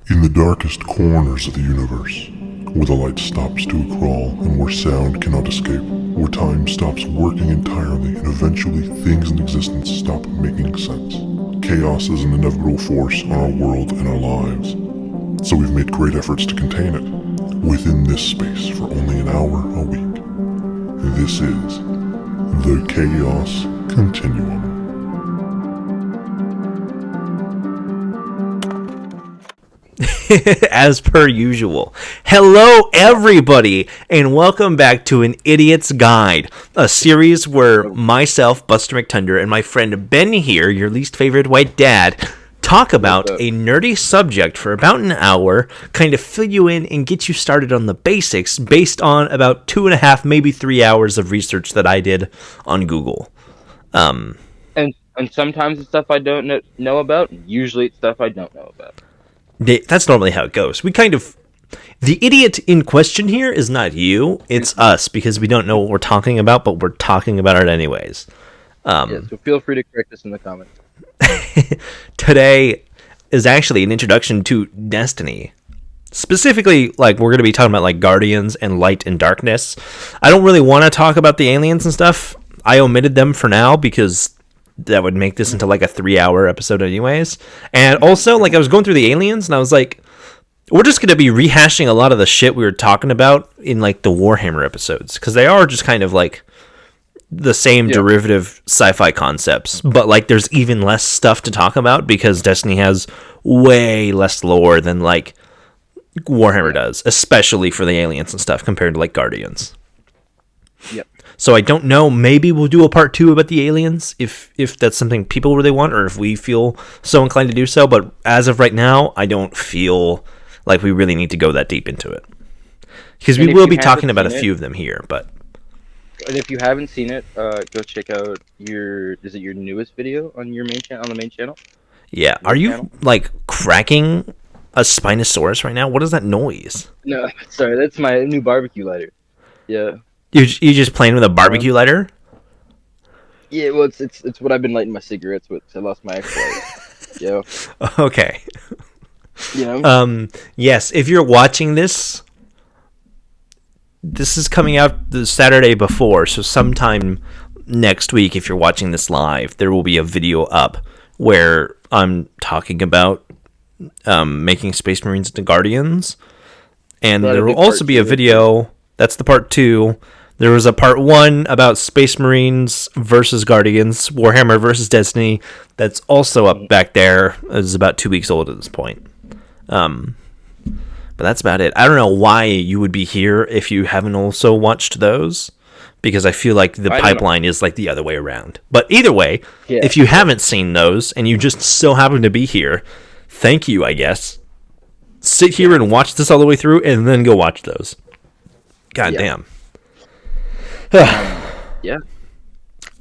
In the darkest corners of the universe, where the light stops to a crawl and where sound cannot escape, where time stops working entirely and eventually things in existence stop making sense. Chaos is an inevitable force on our world and our lives, so we've made great efforts to contain it within this space for only an hour a week. This is the Chaos Continuum. As per usual. Hello, everybody, and welcome back to An Idiot's Guide, a series where myself, Buster McTunder, and my friend Ben here, your least favorite white dad, talk about a nerdy subject for about an hour, kind of fill you in and get you started on the basics based on about 2.5, maybe 3 hours of research that I did on Google. And sometimes it's stuff I don't know about, usually it's stuff I don't know about. That's normally how it goes. The idiot in question here is not you, it's us, because we don't know what we're talking about, but we're talking about it anyways. So feel free to correct us in the comments. Today is actually an introduction to Destiny. Specifically, we're going to be talking about, Guardians and Light and Darkness. I don't really want to talk about the aliens and stuff. I omitted them for now, because that would make this into a 3-hour episode anyways. And also, I was going through the aliens and I was like, we're just going to be rehashing a lot of the shit we were talking about in the Warhammer episodes, because they are just kind of the same derivative sci-fi concepts, but there's even less stuff to talk about because Destiny has way less lore than Warhammer does, especially for the aliens and stuff compared to Guardians. Yep. So I don't know, maybe we'll do a part 2 about the aliens if that's something people really want, or if we feel so inclined to do so, but as of right now, I don't feel like we really need to go that deep into it. Because we will be talking about a few of them here, but... And if you haven't seen it, go check out your newest video on your on the main channel? Yeah, are you, cracking a Spinosaurus right now? What is that noise? No, sorry, that's my new barbecue lighter. Yeah. You just playing with a barbecue lighter? Yeah, well, it's what I've been lighting my cigarettes with. I lost my ex-wife. Yeah. Okay. Yeah. Yes, if you're watching this is coming out the Saturday before, so sometime next week, if you're watching this live, there will be a video up where I'm talking about making Space Marines into Guardians, and there will also be a video. That's the part 2. There was a part 1 about Space Marines versus Guardians, Warhammer versus Destiny. That's also up back there. It's about 2 weeks old at this point. But that's about it. I don't know why you would be here if you haven't also watched those, because I feel like the pipeline is the other way around. But either way, if you haven't seen those and you just so happen to be here, thank you, I guess. Sit here and watch this all the way through and then go watch those. God damn. Yeah.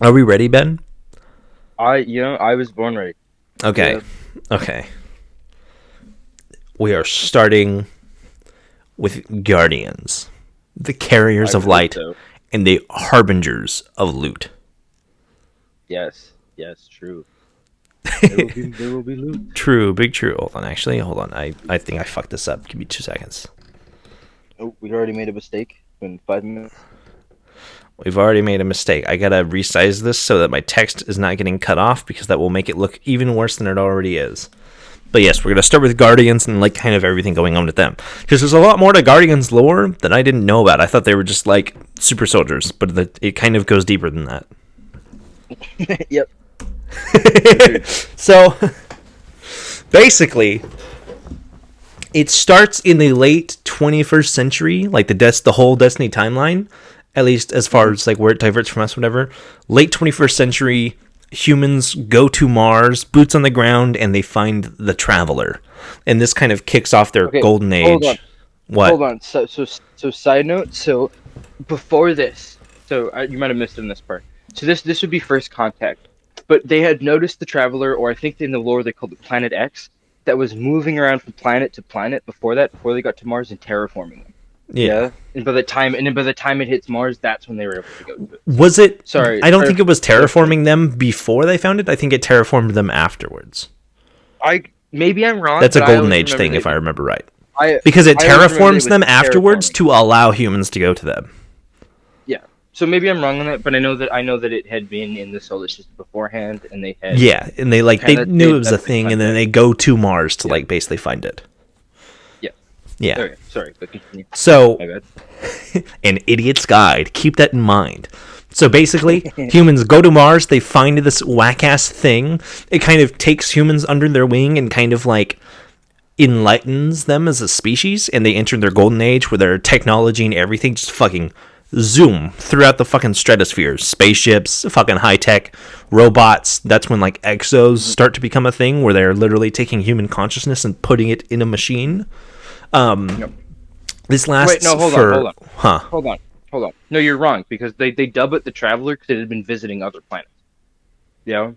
Are we ready, Ben? I was born ready. Okay. Yeah. Okay. We are starting with Guardians, the carriers of light, and the harbingers of loot. Yes, true. There will be loot. True, big true. Hold on. I think I fucked this up. Give me 2 seconds. Oh, we already made a mistake in 5 minutes. We've already made a mistake. I gotta resize this so that my text is not getting cut off, because that will make it look even worse than it already is. But yes, we're gonna start with Guardians and kind of everything going on with them, because there's a lot more to Guardians lore that I didn't know about. I thought they were just super soldiers, but it kind of goes deeper than that. Yep. So basically, it starts in the late 21st century, the whole Destiny timeline, at least as far as where it diverts from us, whatever. Late 21st century, humans go to Mars, boots on the ground, and they find the Traveler, and this kind of kicks off their golden age. Hold on. What? Hold on. So side note. So before this, you might have missed it in this part. So this would be first contact, but they had noticed the Traveler, or I think in the lore they called it Planet X, that was moving around from planet to planet before they got to Mars and terraforming them. Yeah. And by the time it hits Mars, that's when they were able to go to it. Was it? Sorry. I don't think it was terraforming them before they found it. I think it terraformed them afterwards. maybe I'm wrong. That's a but I Golden always Age remember thing, they- if I remember right. I Because it I always remember terraforms it them was afterwards terraforming. to allow humans to go to them. Yeah. So maybe I'm wrong on that, but I know that it had been in the solar system beforehand, and they had Yeah, and they knew it was a thing, and then they go to Mars to basically find it. Yeah. Yeah. Okay, sorry, but continue. So, My bad. an idiot's guide. Keep that in mind. So basically, humans go to Mars, they find this whack-ass thing. It kind of takes humans under their wing and kind of like enlightens them as a species, and they enter their golden age where their technology and everything just fucking zoom throughout the fucking stratosphere. Spaceships, fucking high-tech, robots. That's when like exos start to become a thing where they're literally taking human consciousness and putting it in a machine. Yep. This lasts Wait, no, hold for... on. Huh. Hold on. No, you're wrong, because they dub it the Traveler because it had been visiting other planets. Yeah?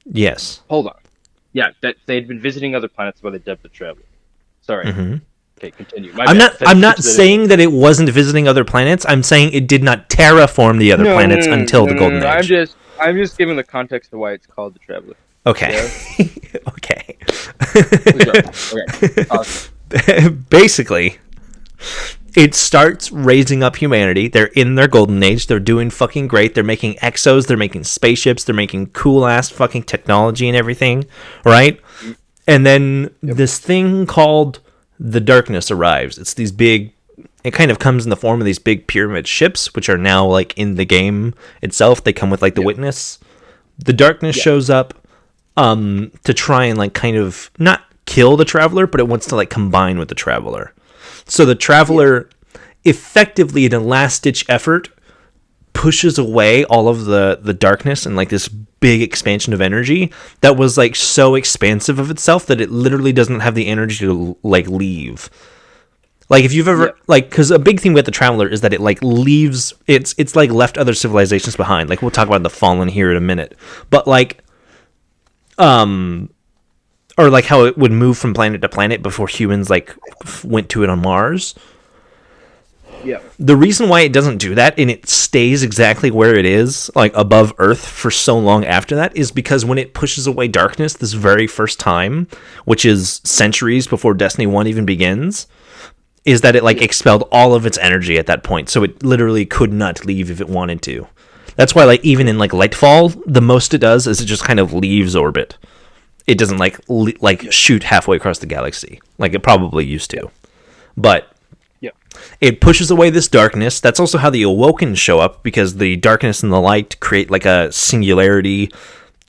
Yes. Hold on. Yeah, that they had been visiting other planets while they dubbed the Traveler. Sorry. Mm-hmm. Okay, continue. I'm not saying that it wasn't visiting other planets. I'm saying it did not terraform the other planets until the Golden Age. I'm just giving the context of why it's called the Traveler. Okay. Yeah? Okay. Okay. Awesome. Basically, it starts raising up humanity. They're in their golden age. They're doing fucking great. They're making exos. They're making spaceships. They're making cool ass fucking technology and everything, right? And then this thing called the darkness arrives. It's these big... It kind of comes in the form of these big pyramid ships, which are now like in the game itself. They come with like the Witness. The darkness shows up to try and like kind of not kill the Traveler, but it wants to like combine with the Traveler. So the Traveler effectively, in a last-ditch effort, pushes away all of the darkness and like this big expansion of energy that was like so expansive of itself that it literally doesn't have the energy to like leave. Like if you've ever like, because a big thing with the Traveler is that it like leaves, it's like left other civilizations behind. Like we'll talk about the Fallen here in a minute, but like or like how it would move from planet to planet before humans like went to it on Mars. Yeah. The reason why it doesn't do that and it stays exactly where it is, like above Earth for so long after that, is because when it pushes away darkness this very first time, which is centuries before Destiny 1 even begins, is that it like expelled all of its energy at that point. So it literally could not leave if it wanted to. That's why like even in like Lightfall, the most it does is it just kind of leaves orbit. It doesn't like shoot halfway across the galaxy like it probably used to. But it pushes away this darkness. That's also how the Awoken show up, because the darkness and the light create like a singularity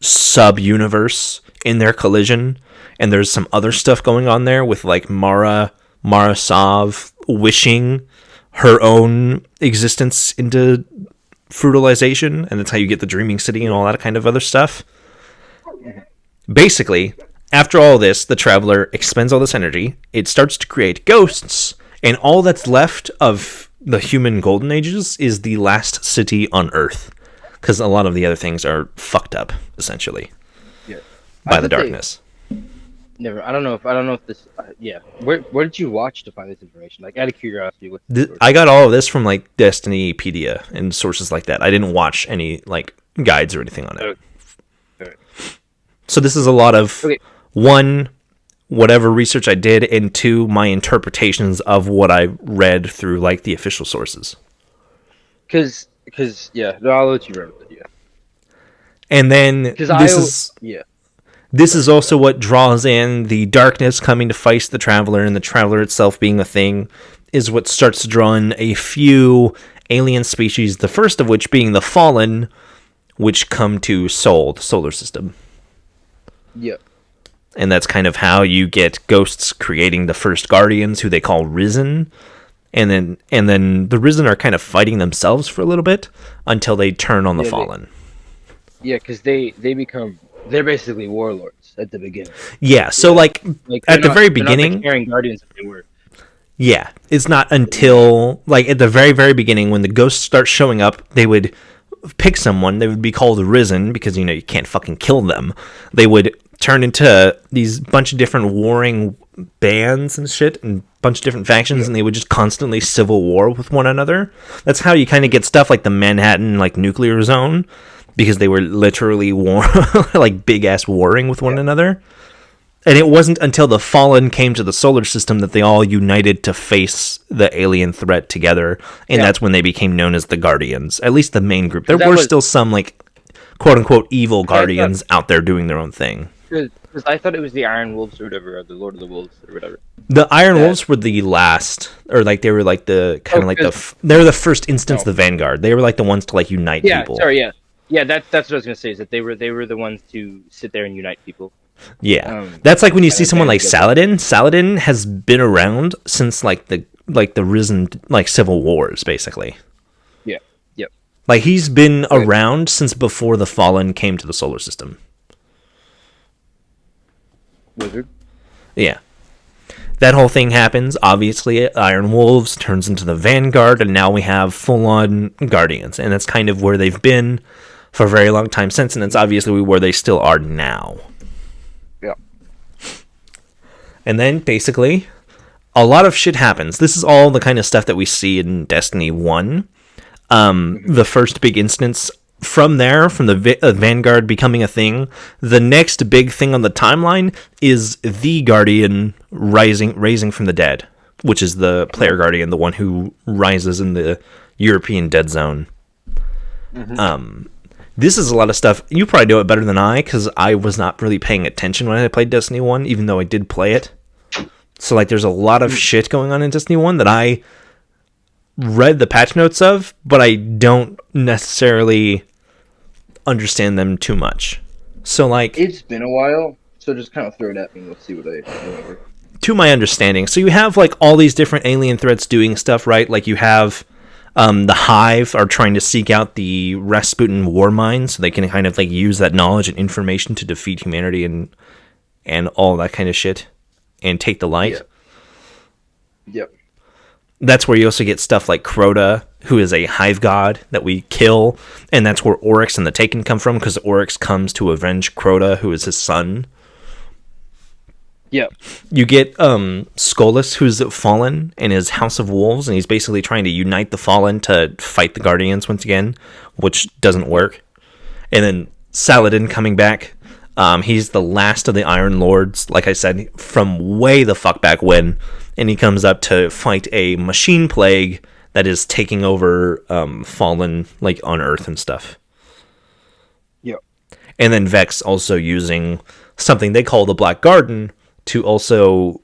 sub-universe in their collision. And there's some other stuff going on there with like Mara Sav wishing her own existence into fruitalization. And that's how you get the Dreaming City and all that kind of other stuff. Basically, after all this, the Traveler expends all this energy. It starts to create ghosts. And all that's left of the human golden ages is the last city on Earth, because a lot of the other things are fucked up, essentially, by the darkness. I don't know if this. Where did you watch to find this information? Like out of curiosity, I got all of this from like Destinypedia and sources like that. I didn't watch any like guides or anything on it. Okay. So this is a lot of one, whatever research I did, and two, my interpretations of what I read through like the official sources. Because I'll let you run with it. Yeah. And then this is also what draws in the darkness coming to fight the Traveler, and the Traveler itself being a thing is what starts to draw in a few alien species. The first of which being the Fallen, which come to Sol, the solar system. Yep. And that's kind of how you get ghosts creating the first Guardians, who they call Risen. And then the Risen are kind of fighting themselves for a little bit until they turn on the Fallen. Because they're basically warlords at the beginning. Yeah, so like at the very beginning, they're not the carrying Guardians that they were. Yeah, it's not until like at the very, very beginning when the ghosts start showing up, they would pick someone. They would be called Risen because you can't fucking kill them. They would turn into these bunch of different warring bands and shit and bunch of different factions, and they would just constantly civil war with one another. That's how you kind of get stuff like the Manhattan like nuclear zone, because they were literally like big ass warring with one another. And it wasn't until the Fallen came to the solar system that they all united to face the alien threat together, and that's when they became known as the Guardians. At least the main group. There were still some, like, quote-unquote evil Guardians out there doing their own thing. Because I thought it was the Iron Wolves or whatever, or the Lord of the Wolves or whatever. The Iron Wolves were the last, or like they were like the kind of like they were the first instance of the Vanguard. They were like the ones to like unite people. Yeah. That's what I was gonna say. Is that they were the ones to sit there and unite people. Yeah, that's like when you see someone like Saladin. Saladin has been around since like the Risen like Civil Wars, basically. Yeah. Yep. Like he's been around since before the Fallen came to the solar system. Wizard. Yeah. That whole thing happens. Obviously, Iron Wolves turns into the Vanguard, and now we have full-on Guardians, and that's kind of where they've been for a very long time since, and it's obviously where they still are now. Yeah. And then, basically, a lot of shit happens. This is all the kind of stuff that we see in Destiny 1. The first big instance from there, from the Vanguard becoming a thing, the next big thing on the timeline is the Guardian raising from the dead, which is the player Guardian, the one who rises in the European Dead Zone. This is a lot of stuff. You probably know it better than I, because I was not really paying attention when I played Destiny 1, even though I did play it. So, like, there's a lot of shit going on in Destiny 1 that I read the patch notes of, but I don't necessarily understand them too much. So, like, it's been a while, so just kind of throw it at me and let's see what I remember. To my understanding, so you have like all these different alien threats doing stuff, right? Like you have the Hive are trying to seek out the Rasputin war mine, so they can kind of like use that knowledge and information to defeat humanity and all that kind of shit, and take the light. Yep. That's where you also get stuff like Crota, who is a hive god that we kill, and that's where Oryx and the Taken come from, because Oryx comes to avenge Crota, who is his son. Yep. You get Skolas, who's fallen, and his House of Wolves, and he's basically trying to unite the Fallen to fight the Guardians once again, which doesn't work. And then Saladin coming back. He's the last of the Iron Lords, like I said, from way the fuck back when, and he comes up to fight a machine plague that is taking over Fallen, like, on Earth and stuff. Yep. And then Vex also using something they call the Black Garden to also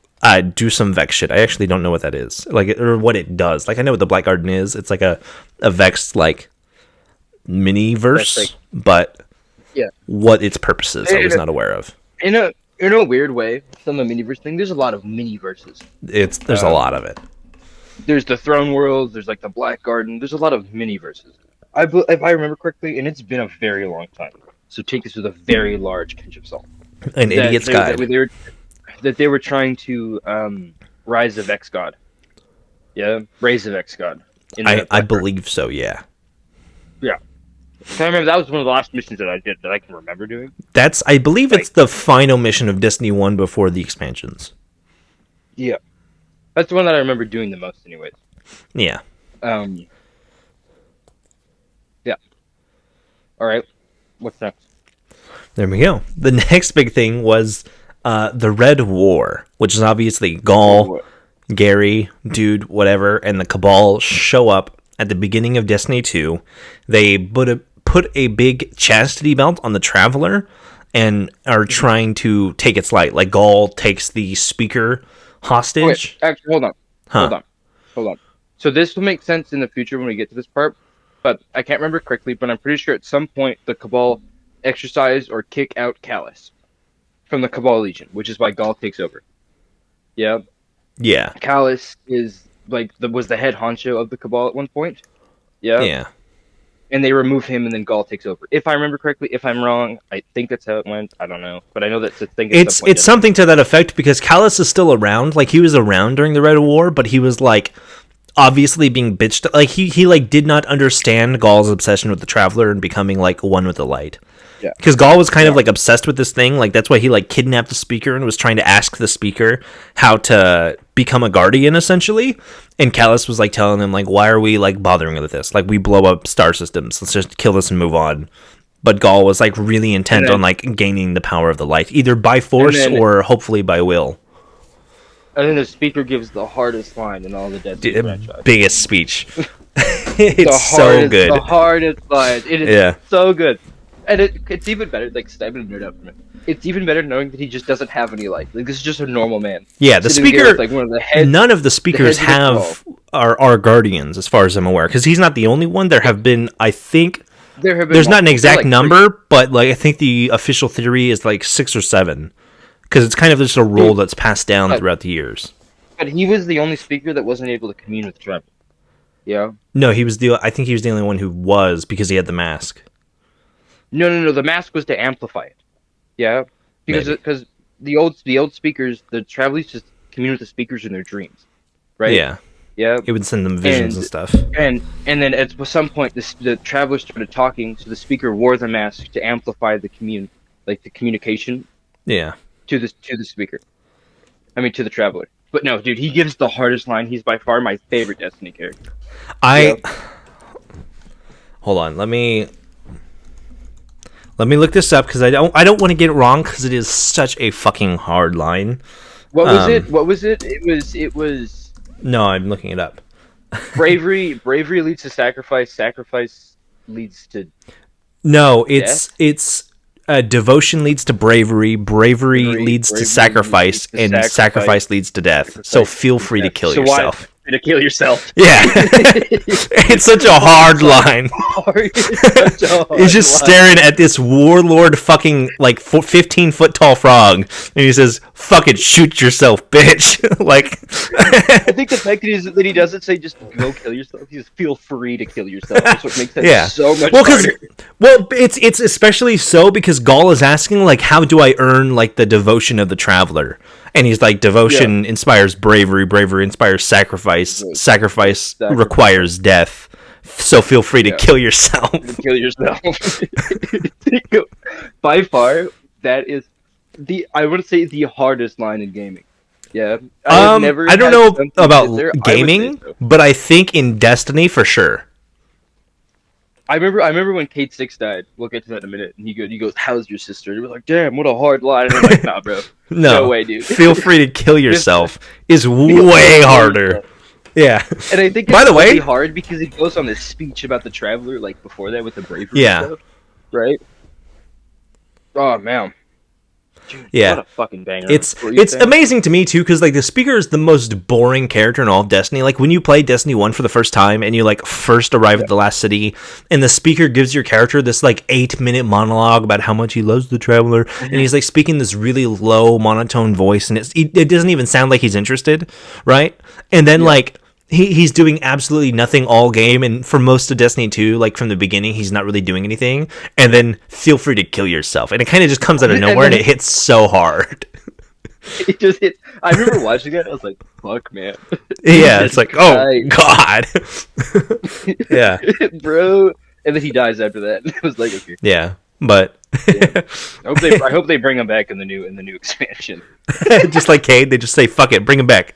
do some Vex shit. I actually don't know what that is, like, or what it does. Like, I know what the Black Garden is. It's like a Vex, like, mini-verse, like, but what its purpose is, I was not aware of. In a weird way, from the miniverse thing, there's a lot of mini-verses. There's a lot of it. There's the Throne World, there's like the Black Garden, there's a lot of mini-verses. If I remember correctly, and it's been a very long time, so take this with a very large pinch of salt. An idiot's guide. That they were trying to rise the Vex God. Yeah, raise the Vex God. I believe so, yeah. Yeah. I remember that was one of the last missions that I did that I can remember doing. I believe it's the final mission of Destiny 1 before the expansions. Yeah. That's the one that I remember doing the most anyways. Yeah. Yeah. Alright. What's next? There we go. The next big thing was the Red War, which is obviously Gaul, Gary, Dude, whatever, and the Cabal show up at the beginning of Destiny 2. They put a big chastity belt on the Traveler and are trying to take its light. Like, Gaul takes the Speaker hostage. Wait, actually, hold on. So this will make sense in the future when we get to this part, but I can't remember correctly, but I'm pretty sure at some point the Cabal exercise or kick out Callus from the Cabal Legion, which is why Gaul takes over. Yeah. Yeah. Callus is was the head honcho of the Cabal at one point. Yeah. Yeah. And they remove him, and then Gaul takes over. If I remember correctly, if I'm wrong, I think that's how it went. I don't know, but I know that's a thing. It's something to that effect, because Callus is still around. Like, he was around during the Red War, but he was like obviously being bitched. Like, he like did not understand Gaul's obsession with the Traveler and becoming like one with the light. Yeah. Because Gaul was kind of like obsessed with this thing. Like, that's why he like kidnapped the Speaker and was trying to ask the Speaker how to become a Guardian, essentially. And Callus was like telling him, like, why are we like bothering with this? Like, we blow up star systems. Let's just kill this and move on. but Gaul was like really intent And then- on like gaining the power of the light, either by force then- or hopefully by will. And then the speaker gives the hardest line in all the Destiny franchise. Biggest speech. The It's so hardest- good. The hardest line. It is Yeah. so good. And it's even better, like, I'm gonna nerd out from it. It's even better knowing that he just doesn't have any light. Like, this is just a normal man. Yeah, the Sitting there speaker. with, like, one of the heads, None of the speakers heads of the are guardians, as far as I'm aware, because he's not the only one. There have been, I think, there have been there's not an multiple, exact like, number, but like I think the official theory is like 6 or 7, because it's kind of just a rule that's passed down throughout the years. But he was the only speaker that wasn't able to commune with Trevor. Yeah. No, I think he was the only one who was, because he had the mask. No. The mask was to amplify it. Yeah. Maybe. Because the old speakers, the travelers just commune with the speakers in their dreams, right? Yeah, Yeah. it would send them visions and stuff. And then at some point, the travelers started talking, so the speaker wore the mask to amplify the communication Yeah. to the speaker. I mean, to the traveler. But no, dude, he gives the hardest line. He's by far my favorite Destiny character. Hold on. Let me look this up, because I don't want to get it wrong, because it is such a fucking hard line. What was it? What was it? It was. No, I'm looking it up. Bravery leads to sacrifice. Sacrifice leads to. No, it's devotion leads to bravery. Bravery leads to sacrifice, and sacrifice leads to death. So feel free to kill yourself. To kill yourself. Yeah, it's such a hard line. He's just staring at this warlord fucking like 15-foot tall frog, and he says, "Fuck it, shoot yourself, bitch." Like, I think the fact that he doesn't say just go kill yourself. He says feel free to kill yourself. That's what makes that so much harder. It's especially so because Gaul is asking like, how do I earn like the devotion of the traveler? And he's like, devotion inspires bravery, bravery inspires sacrifice, sacrifice requires death. So feel free to kill yourself. Kill yourself. By far, that is I would say the hardest line in gaming. Yeah. I don't know about gaming, but I think in Destiny for sure. I remember when Kate 6 died. We'll get to that in a minute. And he goes, "How's your sister?" And we're like, "Damn, what a hard line." And I'm like, "Nah, bro. No way, dude." Feel free to kill yourself is way harder. Yeah. And I think by the way, really hard because he goes on this speech about the traveler like before that with the bravery stuff, right? Oh man. Dude, yeah, what a fucking banger. It's amazing to me too, because like the speaker is the most boring character in all of Destiny. Like when you play Destiny 1 for the first time and you like first arrive at the last city, and the speaker gives your character this like 8-minute monologue about how much he loves the traveler, and he's like speaking this really low monotone voice, and it doesn't even sound like he's interested, right? And then like he's doing absolutely nothing all game, and for most of Destiny 2, like from the beginning, he's not really doing anything, and then feel free to kill yourself, and it kind of just comes out of nowhere, and it hits so hard. It just hits. I remember watching it, I was like, fuck, man. Yeah, it's like, oh, God. Yeah. Bro. And then he dies after that. It was like, okay. Yeah, but... Yeah. I hope they bring him back in the new expansion. Just like Cade, they just say, fuck it, bring him back.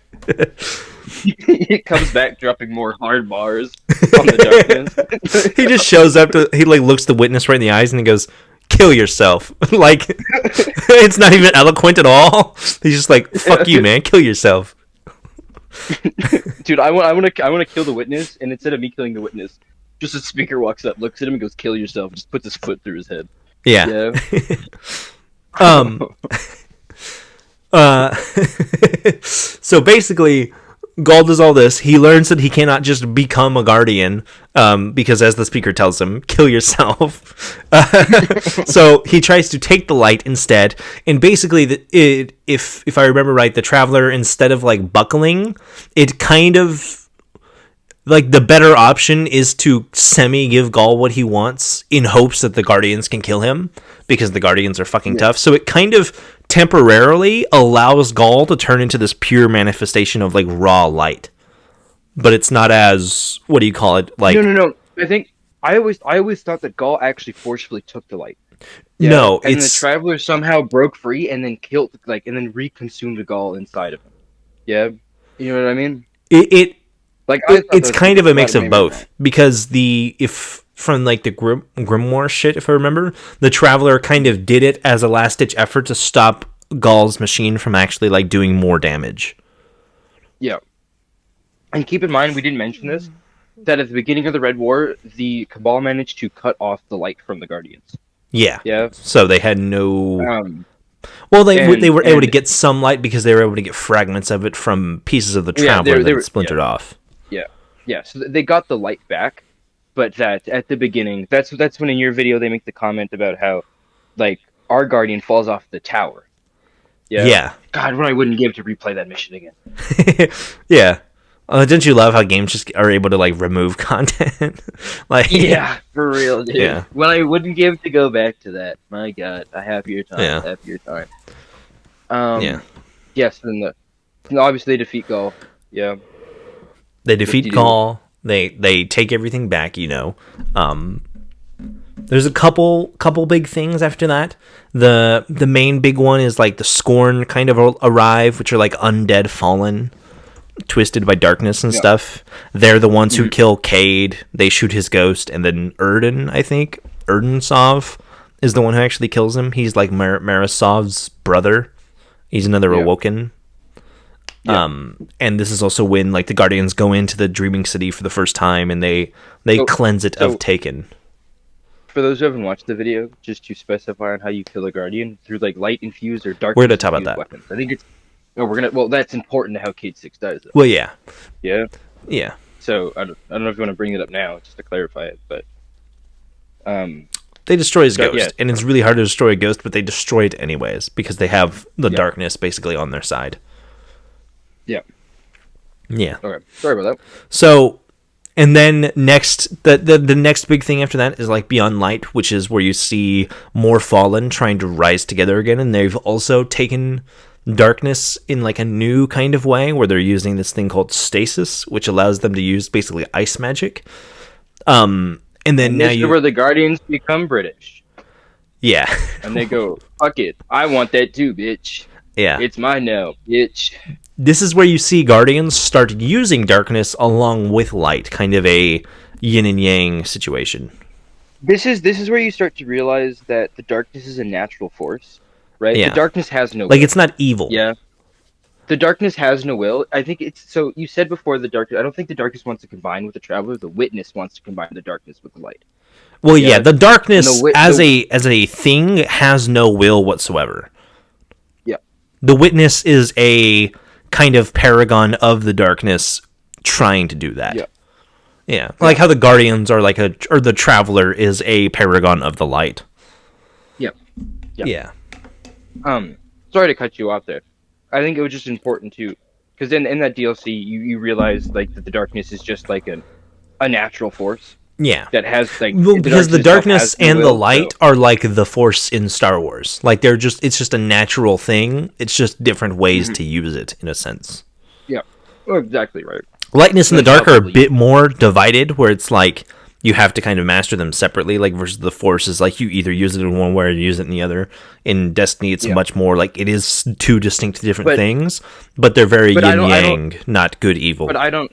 He comes back dropping more hard bars on the darkness. He just shows up he like looks the witness right in the eyes and he goes, "Kill yourself." Like it's not even eloquent at all. He's just like, "Fuck you, man, kill yourself." Dude, I want to kill the witness, and instead of me killing the witness, just a speaker walks up, looks at him, and goes, "Kill yourself." Just puts his foot through his head. Yeah. So basically, Gaul does all this. He learns that he cannot just become a guardian, because as the speaker tells him, kill yourself. So he tries to take the light instead. And basically, if I remember right, the traveler, instead of like buckling, it kind of like the better option is to give Gaul what he wants in hopes that the Guardians can kill him, because the Guardians are fucking tough. So it kind of temporarily allows Gaul to turn into this pure manifestation of like raw light. But it's not as, what do you call it? Like No. I think I always thought that Gaul actually forcefully took the light. Yeah, no, and the traveler somehow broke free and then killed, like, and then reconsumed the Gaul inside of him. Yeah, you know what I mean? It's Like it's kind of a mix of both, because from like the grimoire shit, if I remember. The Traveler kind of did it as a last ditch effort to stop Gaul's machine from actually like doing more damage. Yeah. And keep in mind, we didn't mention this, that at the beginning of the Red War, the Cabal managed to cut off the light from the Guardians. Yeah. Yeah. So they had no. Well, they were able to get some light because they were able to get fragments of it from pieces of the Traveler that splintered off. Yeah. Yeah. So they got the light back, but that at the beginning, that's when in your video they make the comment about how, like, our Guardian falls off the tower. Yeah. Yeah. God, what I wouldn't give to replay that mission again. Yeah. Don't you love how games just are able to like remove content? Like, yeah, for real, dude. Yeah. When I wouldn't give to go back to that, my God, a happier time. Yeah. Happier time. Yeah. Yes, and obviously they defeat Gaul. Yeah. They defeat Gaul. They take everything back. There's a couple big things after that. The main big one is like the Scorn kind of arrive, which are like undead fallen, twisted by darkness and stuff. They're the ones who kill Cade. They shoot his ghost, and then Erdensov is the one who actually kills him. He's like Marisov's brother. He's another Awoken. And this is also when like the Guardians go into the Dreaming City for the first time, and they cleanse it of Taken. For those who haven't watched the video, just to specify on how you kill a Guardian through like light infused or dark. We're gonna talk about that. Weapons. I think it's. No, we're gonna. Well, that's important to how Cade 6 dies. Though. Well, yeah. Yeah. Yeah. So I don't know if you want to bring it up now, just to clarify it, but. They destroy his ghost, and it's really hard to destroy a ghost, but they destroy it anyways because they have the darkness basically on their side. Yeah. Yeah. Okay. Sorry about that. So, and then next, the next big thing after that is like Beyond Light, which is where you see more Fallen trying to rise together again, and they've also taken darkness in like a new kind of way where they're using this thing called stasis, which allows them to use basically ice magic. And then now this is where the Guardians become British. Yeah. And they go, fuck it, I want that too, bitch. Yeah. It's mine now, bitch. This is where you see Guardians start using darkness along with light, kind of a yin and yang situation. This is where you start to realize that the darkness is a natural force, right? Yeah. The darkness has no will. Like, it's not evil. Yeah. The darkness has no will. I think it's so. You said before the darkness. I don't think the darkness wants to combine with the Traveler. The Witness wants to combine the darkness with the light. Well, yeah, the darkness as a thing has no will whatsoever. Yeah. The Witness is a kind of paragon of the darkness trying to do that. Yeah. Yeah. Like how the Guardians are like or the Traveler is a paragon of the light. Yeah. Yeah. Sorry to cut you off there. I think it was just important to, because in that DLC you realize like that the darkness is just like a natural force. Yeah. That has like because the darkness and the light are like the Force in Star Wars. Like it's just a natural thing. It's just different ways to use it in a sense. Yeah. Well, exactly right. Lightness and the dark are a bit more divided, where it's like you have to kind of master them separately, like versus the Force is like you either use it in one way or you use it in the other. In Destiny, it's much more like it is two distinct different things, but they're very yin-yang, not good evil. But I don't...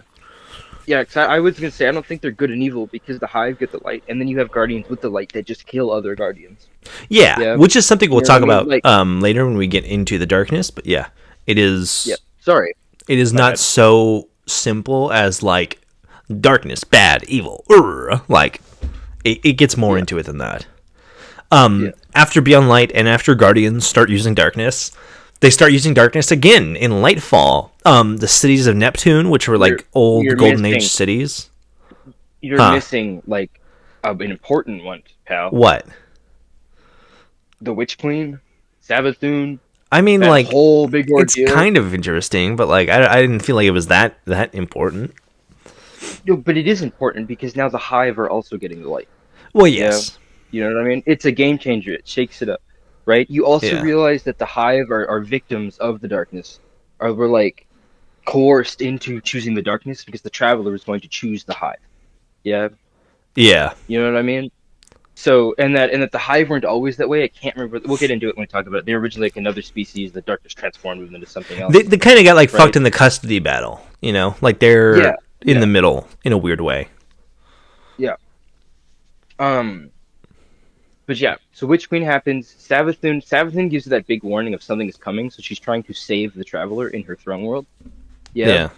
Yeah, because I was going to say, I don't think they're good and evil because the Hive get the light, and then you have Guardians with the light that just kill other Guardians. Yeah, which is something we'll talk about like, later when we get into the darkness, but yeah, it is... Yeah, sorry. It is not so simple as like darkness, bad, evil. Like it gets more into it than that. After Beyond Light and after Guardians start using darkness, they start using darkness again in Lightfall. The cities of Neptune, which were like old Golden Age cities. You're missing like an important one, pal. What? The Witch Queen, Savathun. I mean, that like whole big ordeal. It's kind of interesting, but like I didn't feel like it was that important. No, but it is important because now the Hive are also getting the light. Well, yes. You know what I mean? It's a game changer. It shakes it up, right? You also realize that the Hive are victims of the darkness. Were like coerced into choosing the darkness because the Traveler was going to choose the Hive. Yeah? Yeah. You know what I mean? So, and that the Hive weren't always that way. I can't remember. We'll get into it when we talk about it. They're originally like another species. The darkness transformed them into something else. They kind of got like fucked in the custody battle, you know? Like they're in the middle in a weird way. Yeah. Um, but yeah, so Witch Queen happens. Savathun gives you that big warning of something is coming, so she's trying to save the traveler in her throne world. Yeah, Yeah.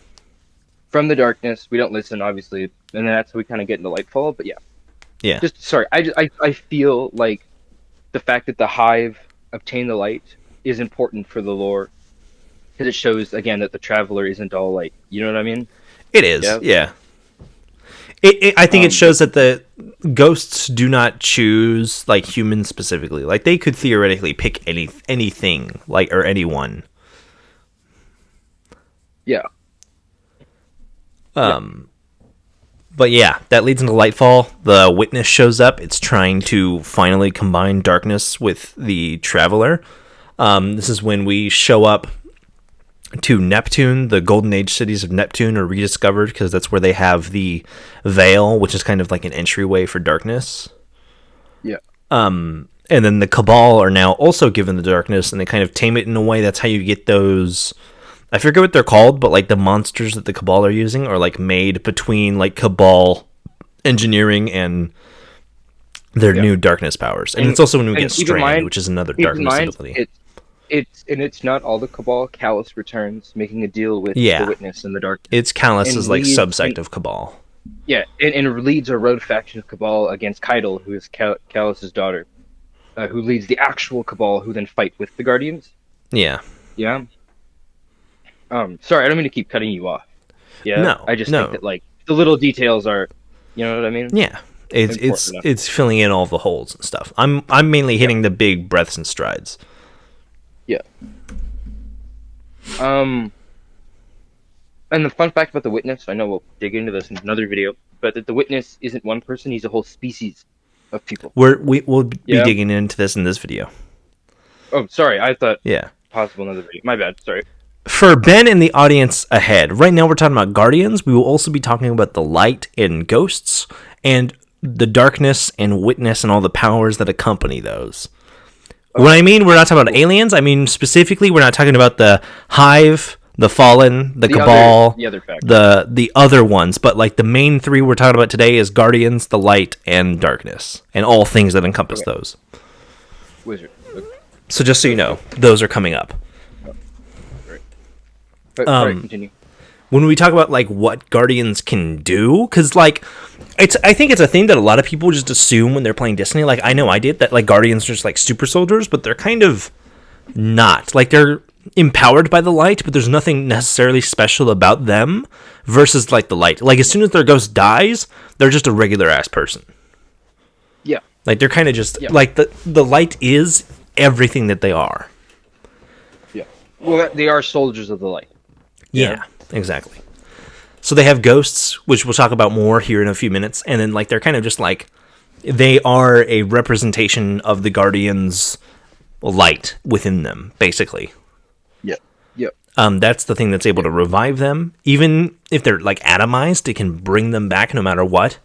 from the darkness. We don't listen, obviously, and then that's how we kind of get into Lightfall. But yeah, Yeah. just sorry. I feel like the fact that the Hive obtain the light is important for the lore because it shows again that the traveler isn't all like, you know what I mean? It is. Yeah. Yeah. I think it But shows that the ghosts do not choose like humans specifically. Like they could theoretically pick anything like or anyone. yeah, But yeah, that leads into Lightfall. The Witness shows up. It's trying to finally combine darkness with the Traveler. This is when we show up to Neptune. The Golden Age cities of Neptune are rediscovered because that's where they have the Veil, which is kind of like an entryway for darkness. yeah, And then the Cabal are now also given the darkness, and they kind of tame it in a way. That's how you get those. I forget what they're called, but like the monsters that the Cabal are using are like made between like Cabal engineering and their new darkness powers. And it's also when we get keep in Strand, mind- which is another keep in darkness mind, ability. it's not all the Cabal. Callus returns, making a deal with Yeah. the Witness and the Darkness. It's Callus' and like leads- subsect and- of Cabal. Yeah, and leads a rogue faction of Cabal against Keitel, who is Callus's daughter, who leads the actual Cabal, who then fight with the Guardians. Yeah. Yeah. Sorry, I don't mean to keep cutting you off. Yeah. No, I just no. think that like the little details are, you know what I mean? Yeah. It's Important enough. it's filling in all the holes and stuff. I'm mainly hitting the big breaths and strides. Yeah. And the fun fact about the Witness, I know we'll dig into this in another video, but that the Witness isn't one person; he's a whole species of people. We'll be Yeah. digging into this in this video. Oh, sorry, I thought Yeah. possible another video. My bad. Sorry. For Ben and the audience ahead, right now we're talking about Guardians. We will also be talking about the light and ghosts and the darkness and witness and all the powers that accompany those. When I mean we're not talking about aliens, I mean specifically we're not talking about the Hive, the Fallen, the Cabal, the other faction. the other ones, but like the main three we're talking about today is Guardians, the light, and darkness, and all things that encompass those. Wizard. Okay. So just so you know, those are coming up. But, sorry, continue. When we talk about like what Guardians can do, because like I think it's a thing that a lot of people just assume when they're playing Destiny. Like I know I did that. Like Guardians are just like super soldiers, but they're kind of not. Like they're empowered by the light, but there's nothing necessarily special about them versus like the light. Like as soon as their ghost dies, they're just a regular ass person. Yeah. Like they're kind of just like the light is everything that they are. Yeah. Well, they are soldiers of the light. Yeah, exactly. So they have ghosts, which we'll talk about more here in a few minutes, and then like they're kind of just like they are a representation of the Guardians' light within them, basically. Yeah. Yeah. That's the thing that's able to revive them, even if they're like atomized. It can bring them back no matter what.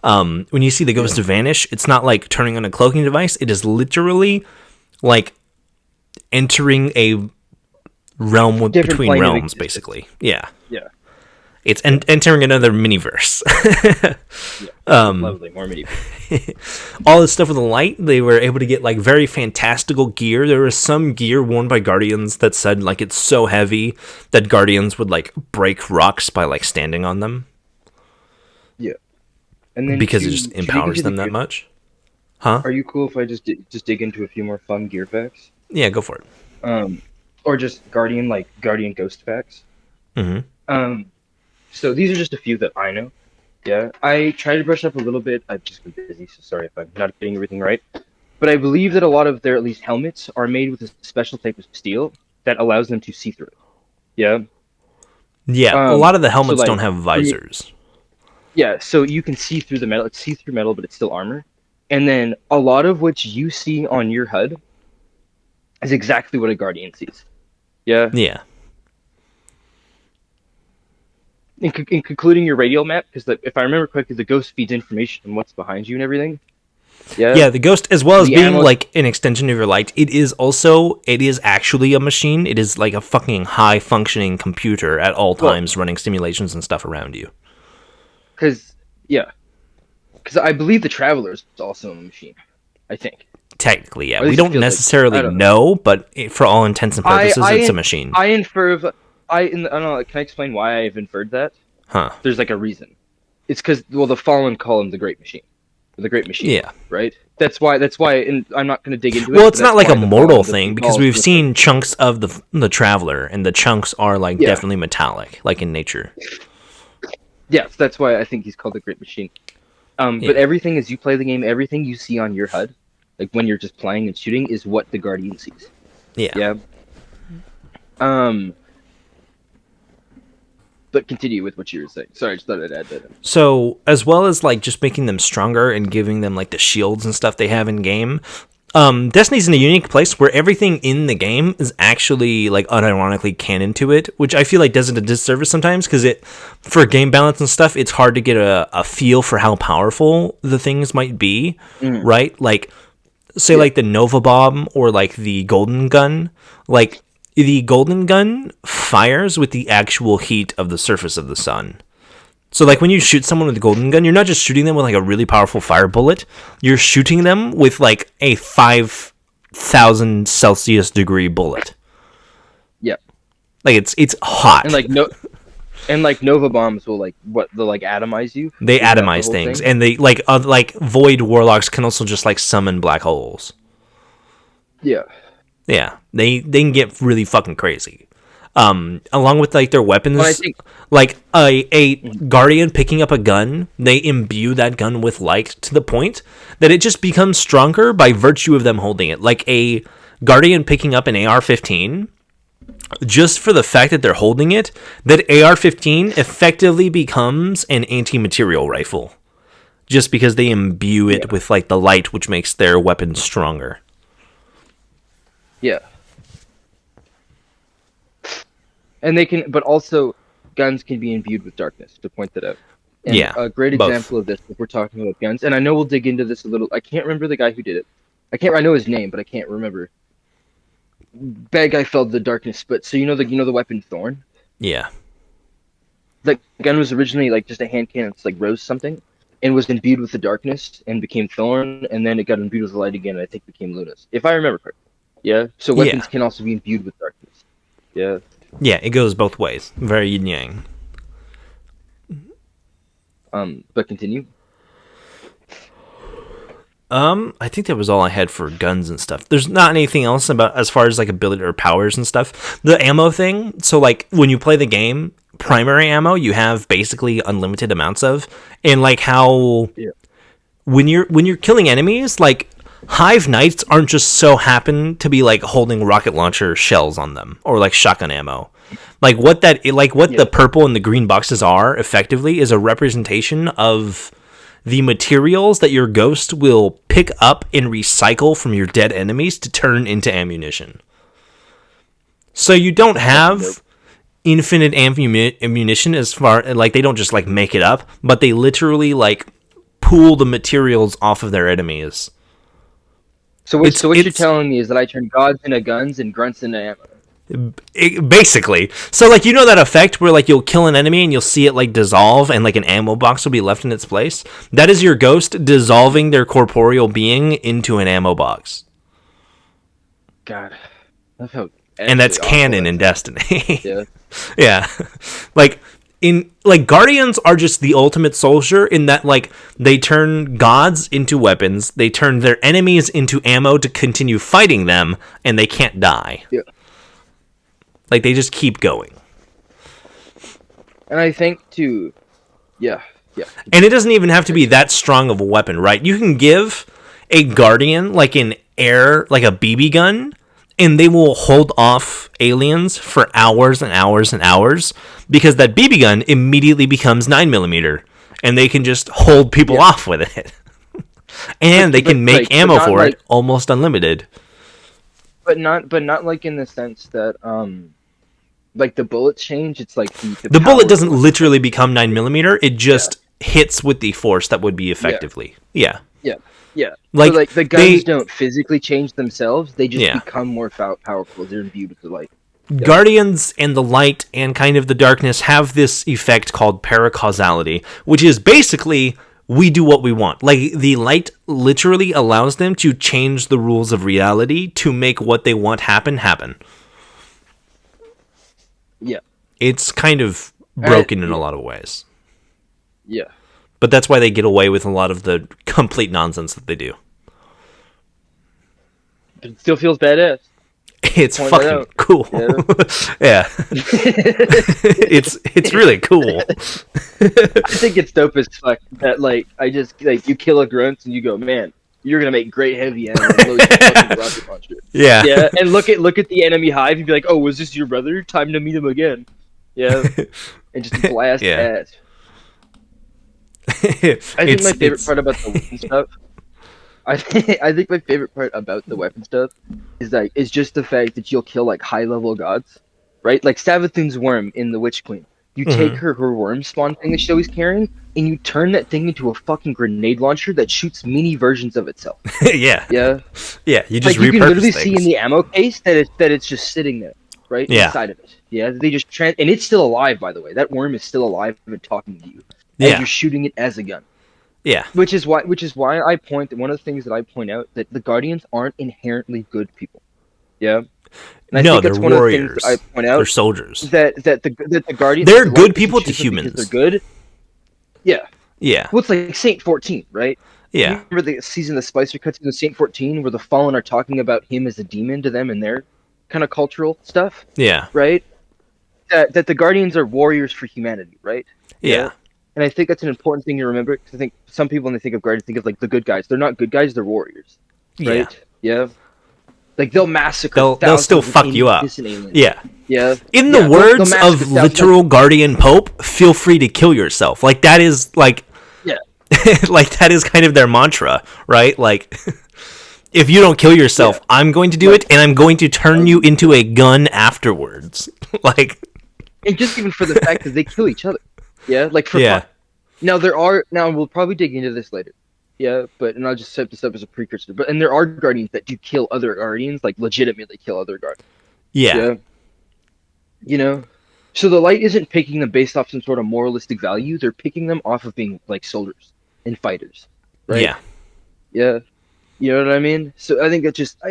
When you see the ghost vanish, it's not like turning on a cloaking device. It is literally like entering a realm Different between plane of realms, existence. basically. Yeah. Yeah. It's entering another miniverse. Lovely, more medieval. All this stuff with the light, they were able to get like very fantastical gear. There was some gear worn by Guardians that said like it's so heavy that Guardians would like break rocks by like standing on them Yeah. And then because it to- just to dig empowers into them the that gear- much. Huh? Are you cool if I just dig into a few more fun gear facts? Yeah, go for it. Or just Guardian ghost facts? Mm-hmm. So these are just a few that I know. Yeah, I tried to brush up a little bit. I've just been busy, so sorry if I'm not getting everything right. But I believe that a lot of their at least helmets are made with a special type of steel that allows them to see through it. Yeah. Yeah, a lot of the helmets like, don't have visors. Yeah, so you can see through the metal. It's see-through metal, but it's still armor. And then a lot of what you see on your HUD is exactly what a Guardian sees. Yeah. Yeah. In concluding your radial map, because if I remember correctly, the ghost feeds information on what's behind you and everything. Yeah. Yeah, the ghost, as well as The being animal- like an extension of your light, it is actually a machine. It is like a fucking high functioning computer at all times running simulations and stuff around you. Because, yeah. Because I believe the Traveler is also a machine. I think. Technically, yeah. Or at We least it don't feels like I necessarily don't know. know, but for all intents and purposes, it's a machine. I infer. I don't know. Can I explain why I've inferred that? Huh. There's like a reason. It's because the Fallen call him the Great Machine, the Great Machine. Yeah. Right. That's why. And I'm not going to dig into it. Well, but it's not that's like why a the mortal Fallen thing, because calls we've him seen chunks of the Traveler, and the chunks are like Yeah. definitely metallic, like in nature. Yes, that's why I think he's called the Great Machine. But Yeah. everything as you play the game, everything you see on your HUD, like when you're just playing and shooting, is what the Guardian sees. Yeah. Yeah. But continue with what you were saying. Sorry, I just thought I'd add that in. So, as well as like just making them stronger and giving them like the shields and stuff they have in game, Destiny's in a unique place where everything in the game is actually like unironically canon to it, which I feel like does it a disservice sometimes because for game balance and stuff, it's hard to get a feel for how powerful the things might be, right? Like, say like the Nova Bomb or like the Golden Gun, like the Golden Gun fires with the actual heat of the surface of the sun. So, like, when you shoot someone with a golden gun, you're not just shooting them with, like, a really powerful fire bullet. You're shooting them with, like, a 5,000 Celsius degree bullet. Yeah. Like, it's hot. And like Nova bombs will they'll like atomize you. They Is that the atomize whole things. thing? And they, like, Void Warlocks can also just, like, summon black holes. Yeah. Yeah. They can get really fucking crazy. Along with like their weapons, Well, I think- like a guardian picking up a gun, they imbue that gun with light to the point that it just becomes stronger by virtue of them holding it. Like a guardian picking up an AR-15, just for the fact that they're holding it, that AR-15 effectively becomes an anti-material rifle, just because they imbue it with like the light, which makes their weapon stronger. Yeah. And they can, but also guns can be imbued with darkness, to point that out. And Yeah, a great both. example of this, if we're talking about guns, and I know we'll dig into this a little. I can't remember the guy who did it. I know his name, but I can't remember. Bad guy fell to the darkness, but so you know the weapon Thorn? Yeah. The gun was originally like just a hand cannon, it's like Rose something, and was imbued with the darkness and became Thorn, and then it got imbued with the light again, and I think became Lunas, if I remember correctly. Yeah. So weapons can also be imbued with darkness. Yeah. Yeah, it goes both ways. Very yin yang. But continue. I think that was all I had for guns and stuff. There's not anything else about as far as like ability or powers and stuff. The ammo thing, so like when you play the game, primary ammo you have basically unlimited amounts of, and like how when you're killing enemies, like Hive Knights aren't just so happen to be like holding rocket launcher shells on them or like shotgun ammo. Like what the purple and the green boxes are effectively is a representation of the materials that your ghost will pick up and recycle from your dead enemies to turn into ammunition. So you don't have infinite ammunition as far like they don't just like make it up, but they literally like pool the materials off of their enemies. So what you're telling me is that I turn gods into guns and grunts into ammo. Basically. So like, you know that effect where like you'll kill an enemy and you'll see it like dissolve and like an ammo box will be left in its place? That is your ghost dissolving their corporeal being into an ammo box. God. That's how And that's canon in Destiny. Yeah. Yeah. Like Guardians are just the ultimate soldier in that like they turn gods into weapons, they turn their enemies into ammo to continue fighting them, and they can't die. Yeah. Like they just keep going. And I think yeah. And it doesn't even have to be that strong of a weapon, right? You can give a Guardian like an air, like a BB gun, and they will hold off aliens for hours and hours and hours because that BB gun immediately becomes 9mm, and they can just hold people off with it. And they can make ammo for it almost unlimited. But not like in the sense that like the bullets change. It's like the bullet doesn't literally become 9mm. It just hits with the force that would be effectively. Yeah. Like, so like the guns don't physically change themselves. They just become more powerful. They're imbued with the light. Guardians and the light and kind of the darkness have this effect called paracausality, which is basically we do what we want. Like, the light literally allows them to change the rules of reality to make what they want happen. Yeah. It's kind of broken in a lot of ways. Yeah. But that's why they get away with a lot of the complete nonsense that they do. But it still feels badass. It's Point fucking that out. cool. Yeah. It's really cool. I think it's dope as fuck that, like, you kill a grunt and you go, man, you're gonna make great heavy ammo and load your fucking rocket launcher. Yeah. Yeah, and look at the enemy hive, you'd be like, oh, was this your brother? Time to meet him again. Yeah. And just blast Yeah. ass. I think my favorite part about the weapon stuff. I think my favorite part about the weapon stuff is just the fact that you'll kill like high level gods, right? Like Savathun's worm in the Witch Queen. You take her worm spawn thing that she's always carrying, and you turn that thing into a fucking grenade launcher that shoots mini versions of itself. Yeah. Yeah. Yeah. You just Like you can repurpose literally things. see in the ammo case that it's just sitting there, right inside of it. Yeah. They just and it's still alive, by the way. That worm is still alive and talking to you. And you're shooting it as a gun. Yeah. Which is why I point one of the things that I point out that the Guardians aren't inherently good people. Yeah. And I think they're that's one warriors. of the things that I point out. They're soldiers. That the Guardians, They're like, good if you people to choose them humans. because they're good. Yeah. Yeah. Well, it's like Saint 14, right? Yeah. You remember the season the Spicer cuts in Saint 14 where the Fallen are talking about him as a demon to them and their kind of cultural stuff, Yeah. right? That the Guardians are warriors for humanity, right? Yeah. And I think that's an important thing to remember, because I think some people, when they think of Guardians, think of like the good guys. They're not good guys; they're warriors, right? Yeah. Like they'll massacre. They'll still fuck you up. Aliens. Yeah. Yeah. In the they'll words massacre of literal Guardian Pope, feel free to kill yourself. Like, that is like, Yeah. like, that is kind of their mantra, right? Like, if you don't kill yourself, I'm going to do it, and I'm going to turn you into a gun afterwards. Like, And just even for the fact that they kill each other. Yeah. Like for fun. Now we'll probably dig into this later. Yeah, and I'll just set this up as a precursor. And there are Guardians that do kill other Guardians, like legitimately kill other Guardians. Yeah. You know? So the light isn't picking them based off some sort of moralistic value. They're picking them off of being like soldiers and fighters. Right? Yeah. Yeah. You know what I mean? So I think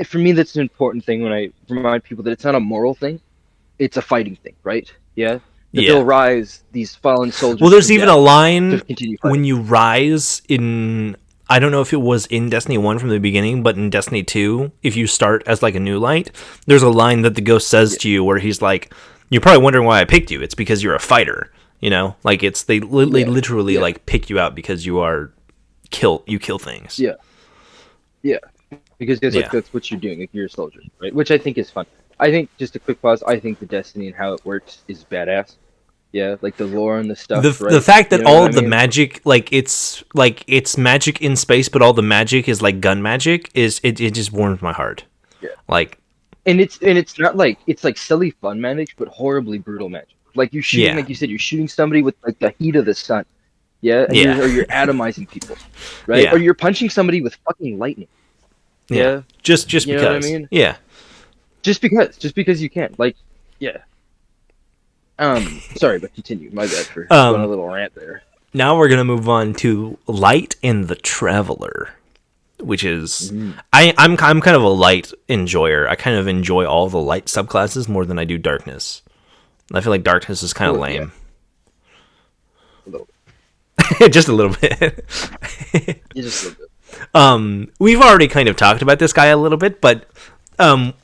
for me, that's an important thing when I remind people that it's not a moral thing. It's a fighting thing, right? Yeah? That they'll rise, these fallen soldiers. Well, there's even a line when when you rise in, I don't know if it was in Destiny 1 from the beginning, but in Destiny 2, if you start as like a new light, there's a line that the ghost says to you where he's like, you're probably wondering why I picked you. It's because you're a fighter, you know? Like, they literally like pick you out because you kill things. Yeah. Yeah. Because like, that's what you're doing. Like, you're a soldier, right? Which I think is fun. I think, just a quick pause, I think the Destiny and how it works is badass. Yeah, like the lore and the stuff. The fact that all of the magic, like it's magic in space, but all the magic is like gun magic, it just warms my heart. Yeah. Like, and it's not like, it's like silly fun magic, but horribly brutal magic. Like you're shooting, like you said, you're shooting somebody with like the heat of the sun. Yeah. And you're atomizing people, right? Yeah. Or you're punching somebody with fucking lightning. Yeah. Just you because. Know what I mean? Yeah. Just because you can. Like, yeah. Sorry, but continue. My bad for going a little rant there. Now we're gonna move on to Light and the Traveler, which is I'm kind of a light enjoyer. I kind of enjoy all the light subclasses more than I do darkness. I feel like darkness is kind of lame. A little bit. Just a little bit. Just a little bit. We've already kind of talked about this guy a little bit, but to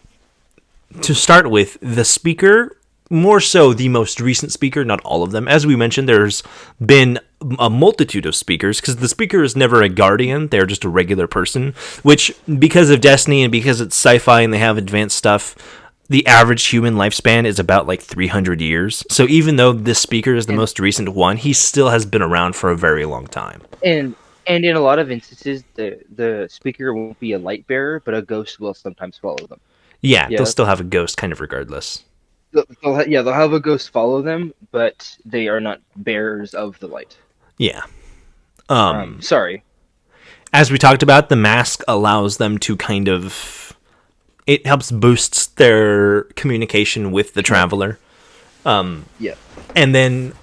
start with, the speaker, more so the most recent speaker, not all of them. As we mentioned, there's been a multitude of speakers, because the speaker is never a guardian, they're just a regular person, which, because of Destiny and because it's sci-fi and they have advanced stuff, the average human lifespan is about like 300 years. So even though this speaker is the most recent one, he still has been around for a very long time. And in a lot of instances, the speaker won't be a light bearer, but a ghost will sometimes follow them. Yeah, they'll still have a ghost kind of regardless. They'll have a ghost follow them, but they are not bearers of the light. Yeah. Sorry. As we talked about, the mask allows them to kind of... It helps boost their communication with the Traveler. Yeah. And then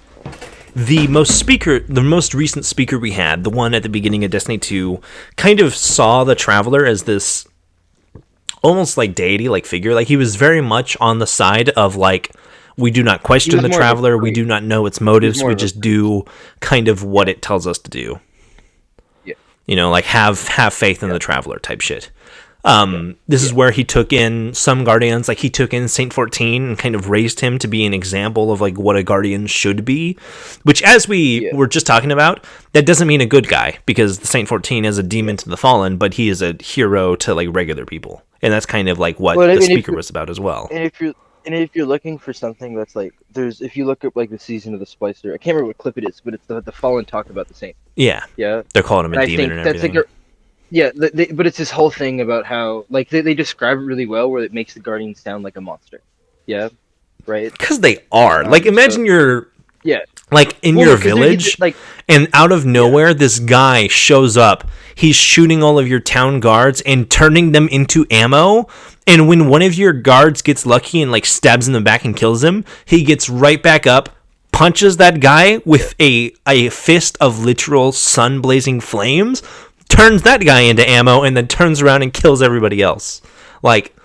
the most recent speaker we had, the one at the beginning of Destiny 2, kind of saw the Traveler as this almost like deity like figure. Like he was very much on the side of like, we do not question the Traveler, we do not know its motives, we just do kind of what it tells us to do. Yeah. You know, like have faith in the Traveler type shit. This is where he took in some Guardians, like he took in Saint 14 and kind of raised him to be an example of like what a Guardian should be, which as we were just talking about, that doesn't mean a good guy, because the Saint 14 is a demon to the fallen, but he is a hero to like regular people. And that's kind of like what the speaker was about as well. And if you're looking for something that's like, if you look at like the season of the Splicer, I can't remember what clip it is, but it's the Fallen talk about the Saint. Yeah. They're calling him a demon and everything. But it's this whole thing about how like they describe it really well, where it makes the Guardian sound like a monster. Yeah, right. Because they are. Like imagine you're like in your village, like, and out of nowhere, this guy shows up. He's shooting all of your town guards and turning them into ammo. And when one of your guards gets lucky and like stabs in the back and kills him, he gets right back up, punches that guy with a fist of literal sun blazing flames, turns that guy into ammo, and then turns around and kills everybody else. Like,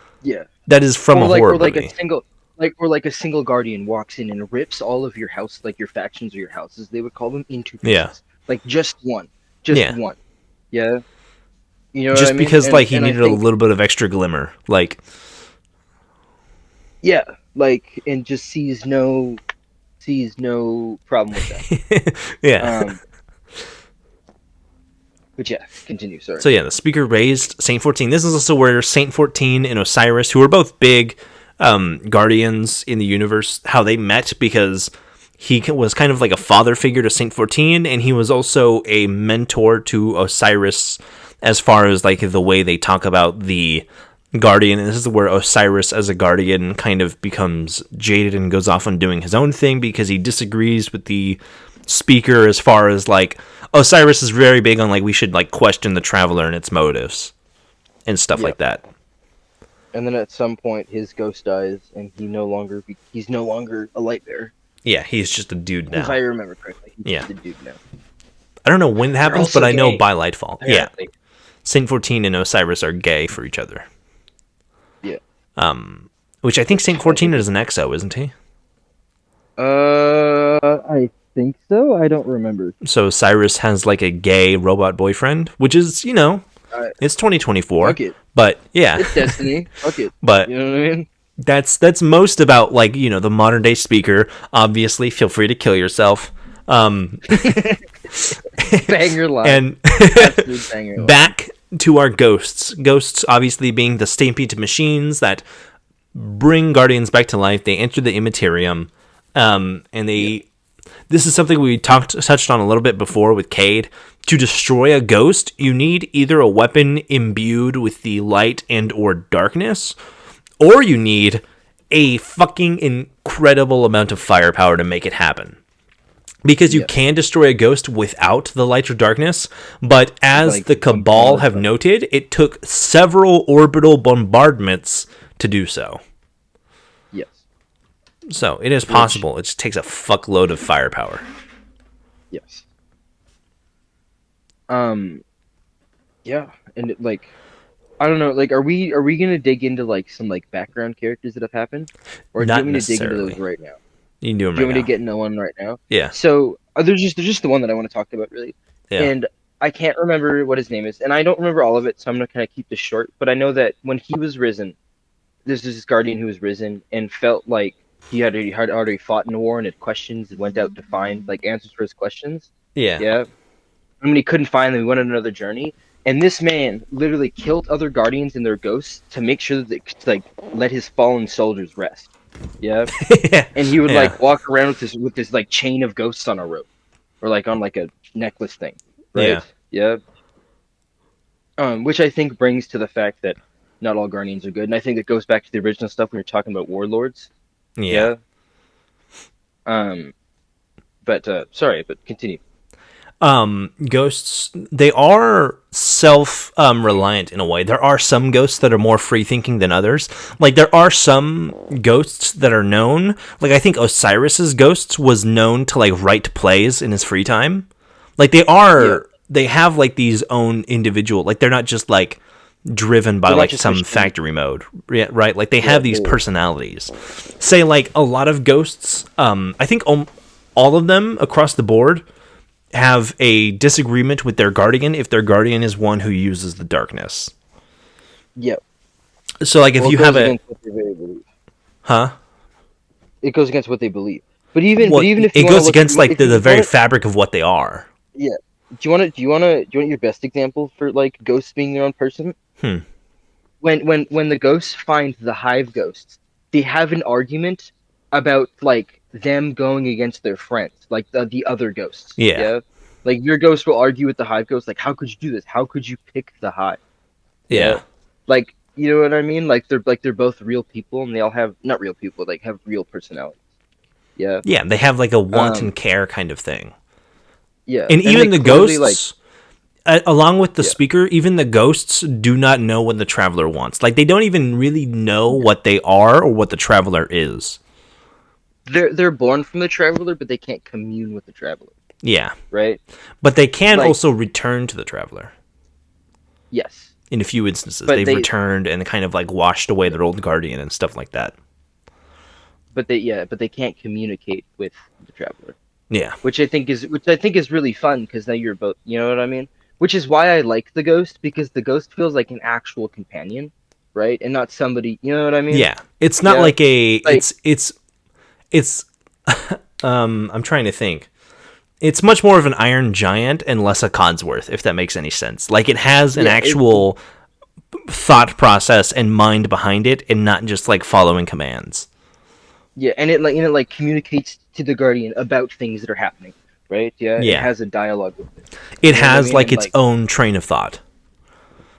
that is from a horror movie. Or like a single Guardian walks in and rips all of your house, like your factions or your houses, they would call them, into pieces. Yeah. Like just one. One. Yeah. You know just what I mean? Because like he needed a little bit of extra glimmer. Like, yeah, like, and just sees no problem with that. But yeah, continue, sorry. So yeah, the speaker raised Saint 14. This is also where Saint 14 and Osiris, who are both big Guardians in the universe, how they met, because he was kind of like a father figure to Saint 14, and he was also a mentor to Osiris as far as like the way they talk about the Guardian. And this is where Osiris as a Guardian kind of becomes jaded and goes off on doing his own thing, because he disagrees with the speaker as far as like, Osiris is very big on like, we should like question the Traveler and its motives and stuff like that. And then at some point his ghost dies, and he's no longer a light bearer. Yeah, he's just a dude now. If I remember correctly, he's just a dude now. I don't know when that happens, but I know by Lightfall. Apparently. Yeah. Saint 14 and Osiris are gay for each other. Yeah. Which I think Saint 14 is an exo, isn't he? I think so. I don't remember. So Osiris has like a gay robot boyfriend, which is, you know, it's 2024. Fuck it. But yeah. It's Destiny. Fuck it. But you know what I mean? That's most about like, you know, the modern day speaker. Obviously, feel free to kill yourself. Banger line. And banger line. Back to our ghosts. Ghosts obviously being the stampede machines that bring Guardians back to life. They enter the Immaterium. And this is something we touched on a little bit before with Cade. To destroy a ghost, you need either a weapon imbued with the light and or darkness, or you need a fucking incredible amount of firepower to make it happen. Because you can destroy a ghost without the light or darkness, but as like the Cabal have noted, it took several orbital bombardments to do so. Yes. So it is possible. It just takes a fuckload of firepower. Yes. Yeah, and like, I don't know, like, are we gonna dig into like some like background characters that have happened, or do you want me to dig into those right now? You can do them right now. Do you want me to get into one right now? Yeah. So there's just the one that I want to talk about really, and I can't remember what his name is, and I don't remember all of it, so I'm gonna kind of keep this short. But I know that when he was risen, there's this Guardian who was risen and felt like he had already fought in a war and had questions and went out to find like answers for his questions. Yeah. Yeah. And when he couldn't find them, he went on another journey. And this man literally killed other Guardians and their ghosts to make sure that they could, like, let his fallen soldiers rest. Yeah. And he would like walk around with this like chain of ghosts on a rope, or like on like a necklace thing. Right? Yeah. Which I think brings to the fact that not all Guardians are good, and I think it goes back to the original stuff when we were talking about warlords. Yeah. But sorry, but continue. Ghosts, they are self reliant in a way. There are some ghosts that are more free thinking than others. Like there are some ghosts that are known. Like I think Osiris's ghosts was known to like write plays in his free time. Like they have like these own individual. Like they're not just like driven by like some factory mode, right? Like they have these personalities. Say like a lot of ghosts. I think all of them across the board have a disagreement with their guardian if their guardian is one who uses the darkness. Yep. So like if you have a it goes against what they believe. But even if it goes against like the very fabric of what they are. Yeah. Do you want your best example for like ghosts being their own person? When the ghosts find the hive ghosts, they have an argument about like them going against their friends, like the other ghosts. Yeah. Like your ghost will argue with the hive ghost, like, how could you do this? How could you pick the hive? Yeah. Like, you know what I mean? Like they're both real people, and they all have not real people, like have real personalities. Yeah. Yeah, they have like a want and care kind of thing. Yeah. And even the ghosts, along with the speaker, even the ghosts do not know what the traveler wants. Like they don't even really know what they are or what the traveler is. They're born from the traveler, but they can't commune with the traveler. Yeah. Right? But they can also return to the traveler. Yes. In a few instances. They've returned and kind of like washed away their old guardian and stuff like that. But they can't communicate with the traveler. Yeah. Which I think is really fun, because now you're both, you know what I mean? Which is why I like the ghost, because the ghost feels like an actual companion, right? And not somebody, you know what I mean? Yeah. It's not like a it's I'm trying to think. It's much more of an Iron Giant and less a Codsworth, if that makes any sense. Like it has an actual thought process and mind behind it, and not just like following commands. Yeah, and it communicates to the Guardian about things that are happening, right? Yeah. It has a dialogue with it. It has like its own train of thought.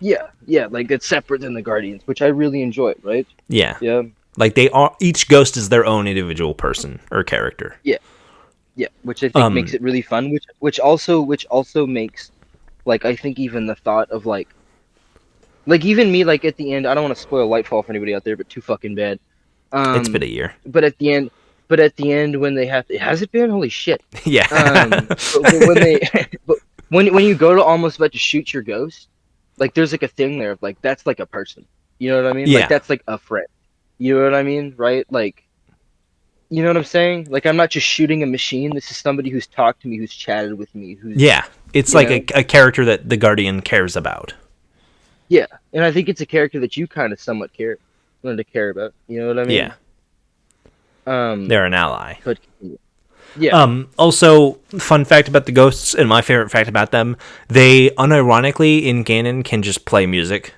Yeah, like it's separate than the Guardians, which I really enjoy, right? Yeah. Yeah. Like each ghost is their own individual person or character. Yeah, which I think makes it really fun. Which also makes, like, I think even the thought of like even me, like at the end, I don't want to spoil Lightfall for anybody out there, but too fucking bad. It's been a year. But at the end, when they have to, has it been? Holy shit! Yeah. But when you go to almost about to shoot your ghost, like there's like a thing there of like that's like a person. You know what I mean? Yeah. Like that's like a friend. You know what I mean? Right? Like, you know what I'm saying? Like, I'm not just shooting a machine. This is somebody who's talked to me, who's chatted with me. It's like a character that the Guardian cares about. Yeah, and I think it's a character that you kind of somewhat learn to care about. You know what I mean? Yeah. They're an ally. But, yeah. Also, fun fact about the ghosts, and my favorite fact about them, they unironically in canon can just play music.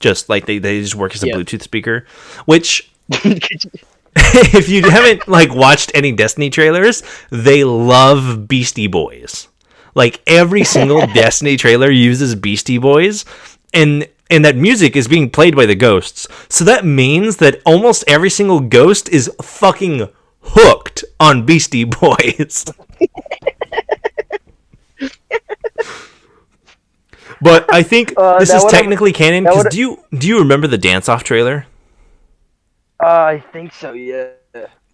Just like they just work as a Bluetooth speaker, which if you haven't like watched any Destiny trailers, they love Beastie Boys. Like every single Destiny trailer uses Beastie Boys, and that music is being played by the ghosts. So that means that almost every single ghost is fucking hooked on Beastie Boys. But I think this is technically canon, because do you remember the dance-off trailer? I think so, yeah.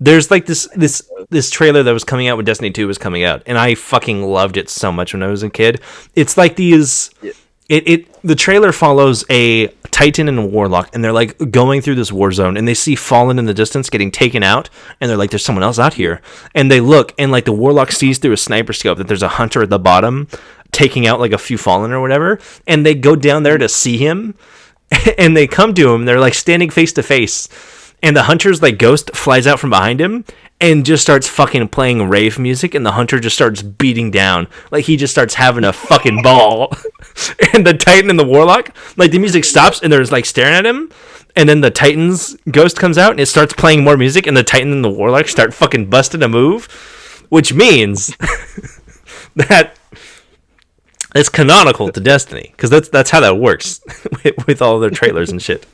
There's like this trailer that was coming out when Destiny 2 was coming out, and I fucking loved it so much when I was a kid. It's like these... Yeah. The trailer follows a Titan and a Warlock, and they're like going through this war zone, and they see Fallen in the distance getting taken out, and they're like, there's someone else out here. And they look, and like the Warlock sees through a sniper scope that there's a hunter at the bottom taking out like a few Fallen or whatever, and they go down there to see him, and they come to him, they're like standing face to face, and the hunter's like ghost flies out from behind him and just starts fucking playing rave music, and the hunter just starts beating down. Like, he just starts having a fucking ball. And the Titan and the Warlock, like, the music stops, and they're just, like, staring at him. And then the Titan's ghost comes out, and it starts playing more music, and the Titan and the Warlock start fucking busting a move. Which means that it's canonical to Destiny, because that's how that works with all their trailers and shit.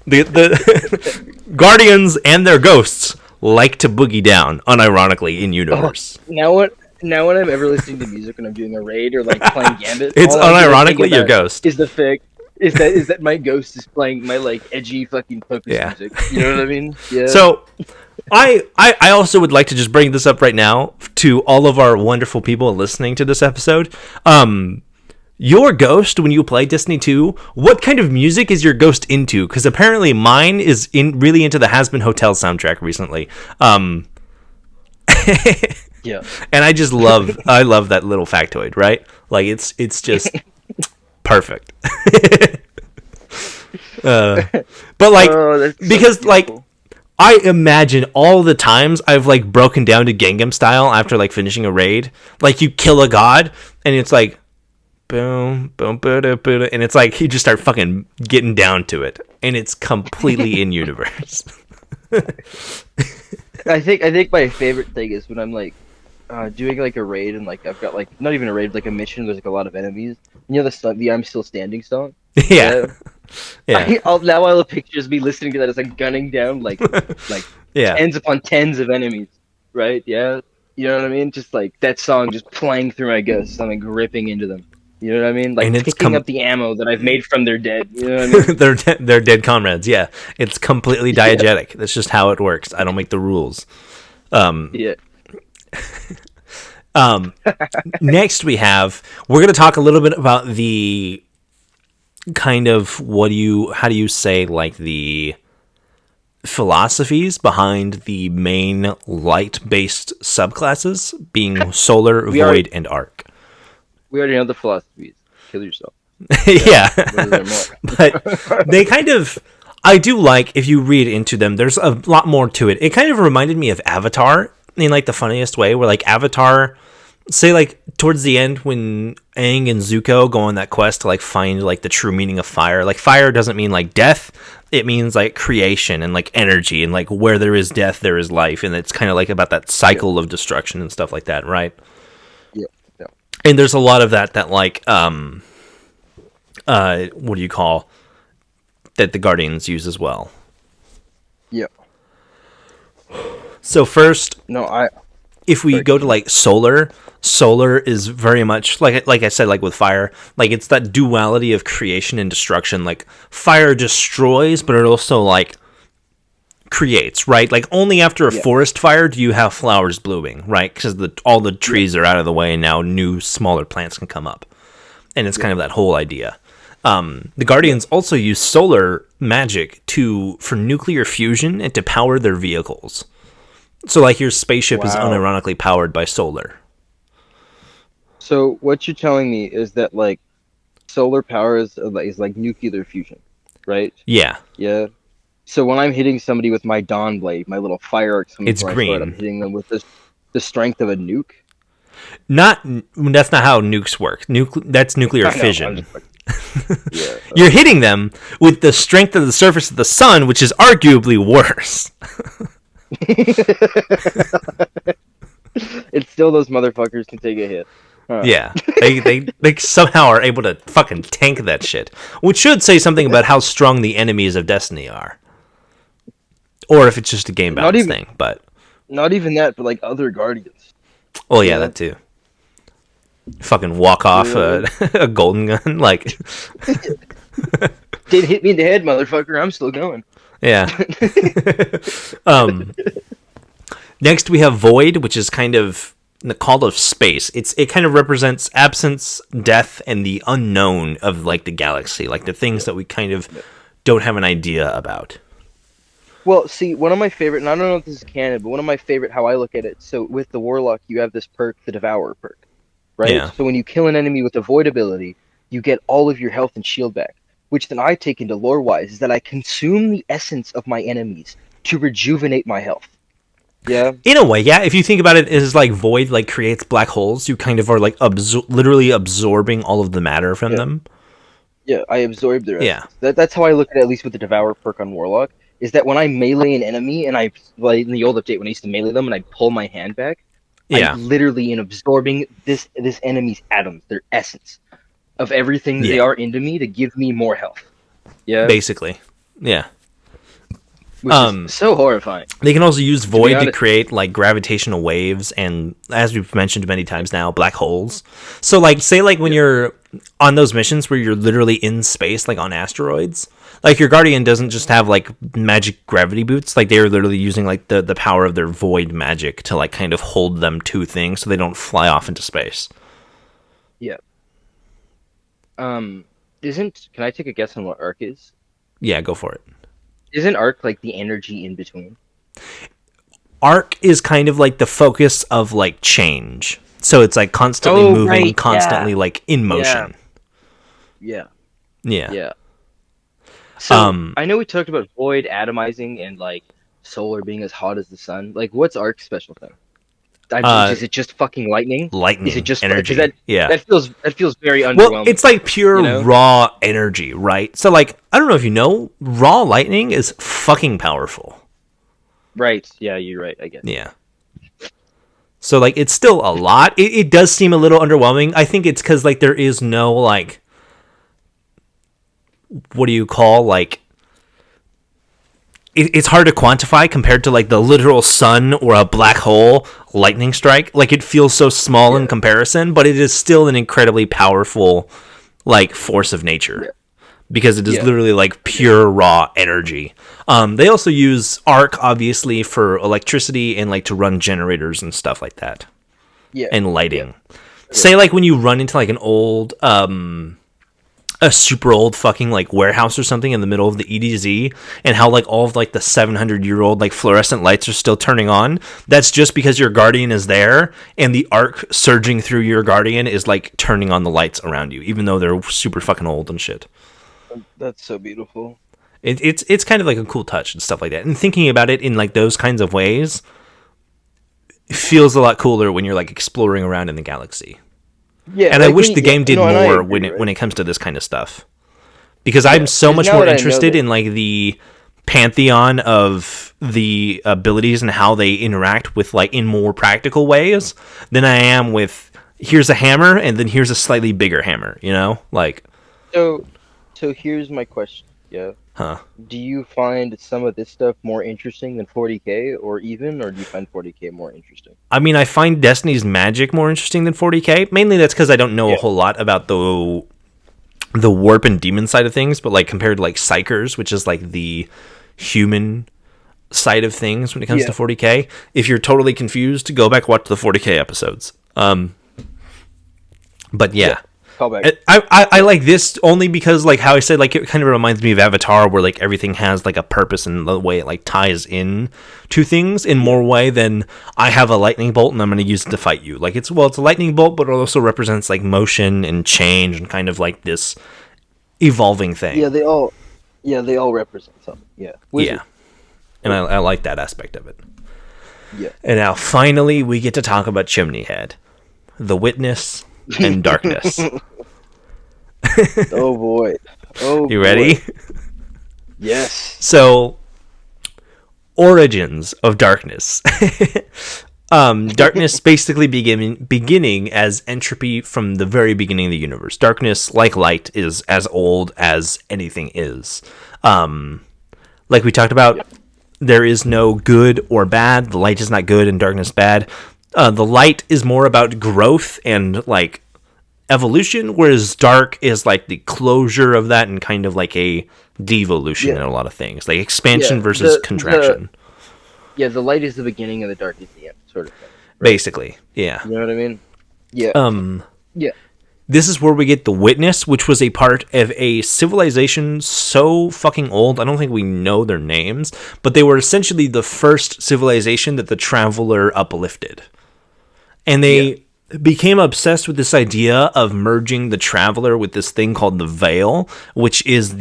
The Guardians and their ghosts like to boogie down unironically in universe. Now now when I'm ever listening to music when I'm doing a raid or like playing Gambit, It's all I can think unironically your about ghost. is the fact is that my ghost is playing my like edgy fucking focus Yeah. music. You know what I mean? Yeah. So I also would like to just bring this up right now to all of our wonderful people listening to this episode. Your ghost, when you play Destiny 2, what kind of music is your ghost into? Because apparently mine is really into the Has Been Hotel soundtrack recently. Yeah. And I love that little factoid, right? Like it's just perfect. But like, Oh, that's so because like, beautiful. I imagine all the times I've like broken down to Gangnam Style after like finishing a raid. Like you kill a god and it's like boom, boom, boom, boom, and it's like you just start fucking getting down to it, and it's completely in universe. I think my favorite thing is when I'm like doing like a raid and like I've got like not even a raid like a mission. There's like a lot of enemies. You know the I'm Still Standing song. Yeah, yeah, I'll pictures me listening to that as I'm gunning down like yeah. tens upon tens of enemies. Right? Yeah. You know what I mean? Just like that song just playing through my ghosts. I'm like ripping into them. You know what I mean? Like And it's picking up the ammo that I've made from their dead. You know what I mean? they're dead comrades. Yeah, it's completely diegetic. That's just how it works. I don't make the rules. Yeah. Next we're going to talk a little bit about the kind of how do you say like the philosophies behind the main light-based subclasses being solar, void, and arc. We already know the philosophies. Kill yourself. Yeah. What is there more? But they kind of, I do like, if you read into them, there's a lot more to it. It kind of reminded me of Avatar in like the funniest way, where like Avatar, say like towards the end when Aang and Zuko go on that quest to like find like the true meaning of fire. Like fire doesn't mean like death. It means like creation and like energy, and like where there is death, there is life. And it's kind of like about that cycle of destruction and stuff like that, right? Yeah. Yeah. And there's a lot of that like what do you call that the Guardians use as well. Yeah. So first, No, if we go to like solar is very much like I said, like with fire, like it's that duality of creation and destruction. Like fire destroys, but it also like creates, right? Like only after a forest fire do you have flowers blooming, right? Because all the trees are out of the way and now new smaller plants can come up, and it's kind of that whole idea. The Guardians also use solar magic for nuclear fusion and to power their vehicles. So like your spaceship is unironically powered by solar. So what you're telling me is that like solar power is like nuclear fusion, right? Yeah. Yeah. So when I'm hitting somebody with my Dawn Blade, my little fire arc, It's green. I'm hitting them with the strength of a nuke. That's not how nukes work. That's nuclear fission. Yeah. You're hitting them with the strength of the surface of the sun, which is arguably worse. It's still those motherfuckers can take a hit. Huh. Yeah, they somehow are able to fucking tank that shit, which should say something about how strong the enemies of Destiny are, or if it's just a game balance thing. But not even that, but like other Guardians. Oh yeah, that too. Fucking walk off a golden gun, like. Didn't hit me in the head, motherfucker. I'm still going. Yeah. Next we have Void, which is kind of the call of space. It kind of represents absence, death, and the unknown of like the galaxy, like the things that we kind of don't have an idea about. Well, see, one of my favorite, and I don't know if this is canon, but one of my favorite, how I look at it, so with the Warlock, you have this perk, the Devourer perk, right? Yeah. So when you kill an enemy with a Void ability, you get all of your health and shield back, which then I take into lore-wise, is that I consume the essence of my enemies to rejuvenate my health. Yeah? In a way, yeah. If you think about it as like Void like creates black holes, you kind of are like literally absorbing all of the matter from them. Yeah, I absorb their Yeah. essence. That's how I look at it, at least with the Devourer perk on Warlock. Is that when I melee an enemy and in the old update when I used to melee them and I pull my hand back, I'm literally absorbing this enemy's atoms, their essence of everything they are into me to give me more health. Yeah. Basically. Yeah. which is so horrifying. They can also use void to honest- create like gravitational waves and, as we've mentioned many times now, black holes. So like, say like when you're on those missions where you're literally in space, like on asteroids, like your Guardian doesn't just have like magic gravity boots. Like they're literally using like the power of their void magic to like kind of hold them to things so they don't fly off into space. Yeah. Can I take a guess on what arc is? Yeah, go for it. Isn't arc like the energy in between? Arc is kind of like the focus of like change. So it's like constantly moving, right, constantly yeah. like in motion. Yeah. Yeah. Yeah. So I know we talked about void atomizing and like solar being as hot as the sun. Like, what's arc's special thing? Is it just fucking lightning? Lightning. Is it just energy? That feels very underwhelming. Well, it's like pure raw energy, right? So like, I don't know if you know, raw lightning is fucking powerful. Right. Yeah, you're right, I guess. Yeah. So like, it's still a lot. It does seem a little underwhelming. I think it's because like there is no like, what do you call like? It's hard to quantify compared to like the literal sun or a black hole lightning strike. Like it feels so small in comparison, but it is still an incredibly powerful like force of nature because it is literally like pure raw energy. They also use arc obviously for electricity and like to run generators and stuff like that. Yeah. And lighting. Yeah. Say like when you run into like an old a super old fucking like warehouse or something in the middle of the EDZ, and how like all of like the 700-year-old like fluorescent lights are still turning on. That's just because your Guardian is there, and the arc surging through your Guardian is like turning on the lights around you, even though they're super fucking old and shit. That's so beautiful. It's kind of like a cool touch and stuff like that. And thinking about it in like those kinds of ways, it feels a lot cooler when you're like exploring around in the galaxy. Yeah, and like I wish the game did more when it comes to this kind of stuff, because I'm so much more interested in like the pantheon of the abilities and how they interact with like in more practical ways than I am with here's a hammer and then here's a slightly bigger hammer, you know, like. So here's my question. Yeah. Huh. Do you find some of this stuff more interesting than 40K, or do you find 40K more interesting? I mean, I find Destiny's magic more interesting than 40K. Mainly that's because I don't know a whole lot about the warp and demon side of things, but like compared to like Psychers, which is like the human side of things when it comes to 40K. If you're totally confused, go back watch the 40K episodes. But yeah. I like this only because like how I said, like it kind of reminds me of Avatar, where like everything has like a purpose and the way it like ties in to things in more way than I have a lightning bolt and I'm going to use it to fight you. Like it's a lightning bolt, but it also represents like motion and change and kind of like this evolving thing. Yeah, they all represent something. Yeah. Wizard. Yeah. And I like that aspect of it. Yeah. And now finally we get to talk about Chimney Head, the Witness, and Darkness. Oh boy. You ready? Yes. So, origins of Darkness. Darkness basically beginning as entropy from the very beginning of the universe. Darkness, like light, is as old as anything is. Like we talked about, there is no good or bad. The light is not good and darkness bad. The light is more about growth and like evolution, whereas dark is like the closure of that and kind of like a devolution in a lot of things, like expansion versus contraction. The light is the beginning and the dark is the end, sort of thing. Right? Basically, yeah. You know what I mean? Yeah. This is where we get the Witness, which was a part of a civilization so fucking old, I don't think we know their names, but they were essentially the first civilization that the Traveler uplifted. And they became obsessed with this idea of merging the Traveler with this thing called the Veil, which is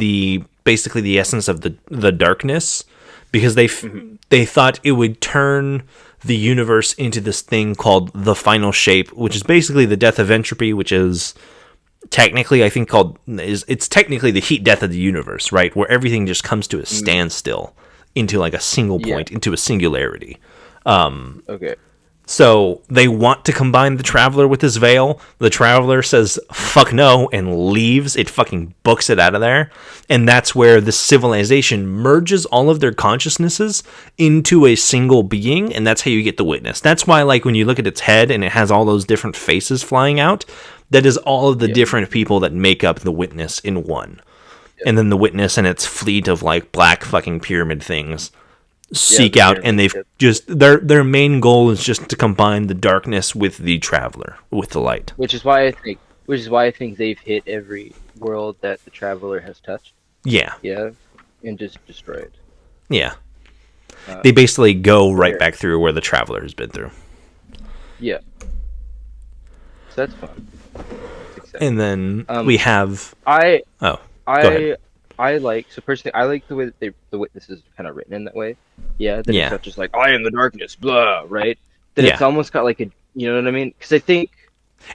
basically the essence of the darkness, because they thought it would turn the universe into this thing called the Final Shape, which is basically the death of entropy, which is technically, I think, it's technically the heat death of the universe, right? Where everything just comes to a standstill into like a single point, into a singularity. Okay. So they want to combine the Traveler with his veil. The Traveler says, fuck no, and leaves. It fucking books it out of there. And that's where the civilization merges all of their consciousnesses into a single being, and that's how you get the Witness. That's why, like, when you look at its head and it has all those different faces flying out, that is all of the different people that make up the Witness in one. And then the Witness and its fleet of, like, black fucking pyramid things seek out, and they've just their main goal is just to combine the darkness with the Traveler, with the light. Which is why I think they've hit every world that the Traveler has touched. Yeah. Yeah, and just destroyed. Yeah. They basically go right back through where the Traveler has been through. Yeah. So that's fun. That's and then we have I like, so personally, I like the way that the Witnesses are kind of written in that way. Yeah, that it's not just like, I am the darkness, blah, right? That it's almost got like a, you know what I mean? Because I think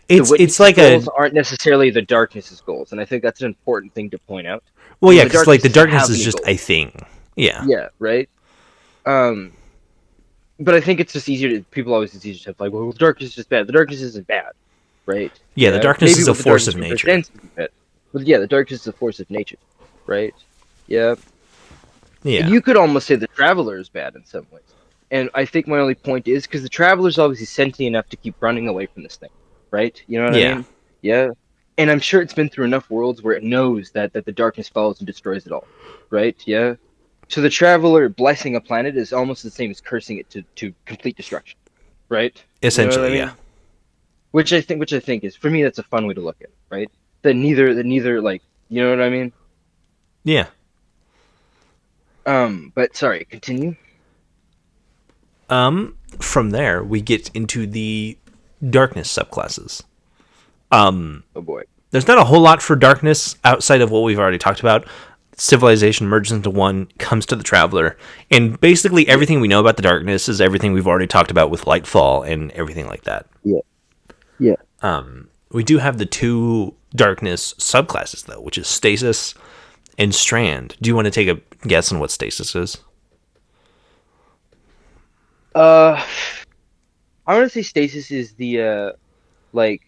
it's like goals aren't necessarily the darkness's goals, and I think that's an important thing to point out. Well, yeah, because like the darkness is just a thing. Yeah. Yeah, right? But I think it's just people always it's easier to have like, well, the darkness is just bad. The darkness isn't bad, right? Yeah, the darkness is a force of nature. But yeah, the darkness is a force of nature, right? Yeah. Yeah. You could almost say the Traveler is bad in some ways. And I think my only point is because the Traveler's obviously sentient enough to keep running away from this thing, right? You know what I mean? Yeah. And I'm sure it's been through enough worlds where it knows that the darkness follows and destroys it all, right? Yeah. So the Traveler blessing a planet is almost the same as cursing it to complete destruction, right? Essentially, you know what I mean? Which I think is, for me, that's a fun way to look at it, right? That neither like, you know what I mean? Yeah. But sorry, continue. From there we get into the darkness subclasses. Oh boy. There's not a whole lot for darkness outside of what we've already talked about. Civilization merges into one, comes to the Traveler, and basically everything we know about the darkness is everything we've already talked about with Lightfall and everything like that. Yeah. Yeah. We do have the two darkness subclasses though, which is Stasis and Strand. Do you want to take a guess on what Stasis is? I want to say Stasis is the like,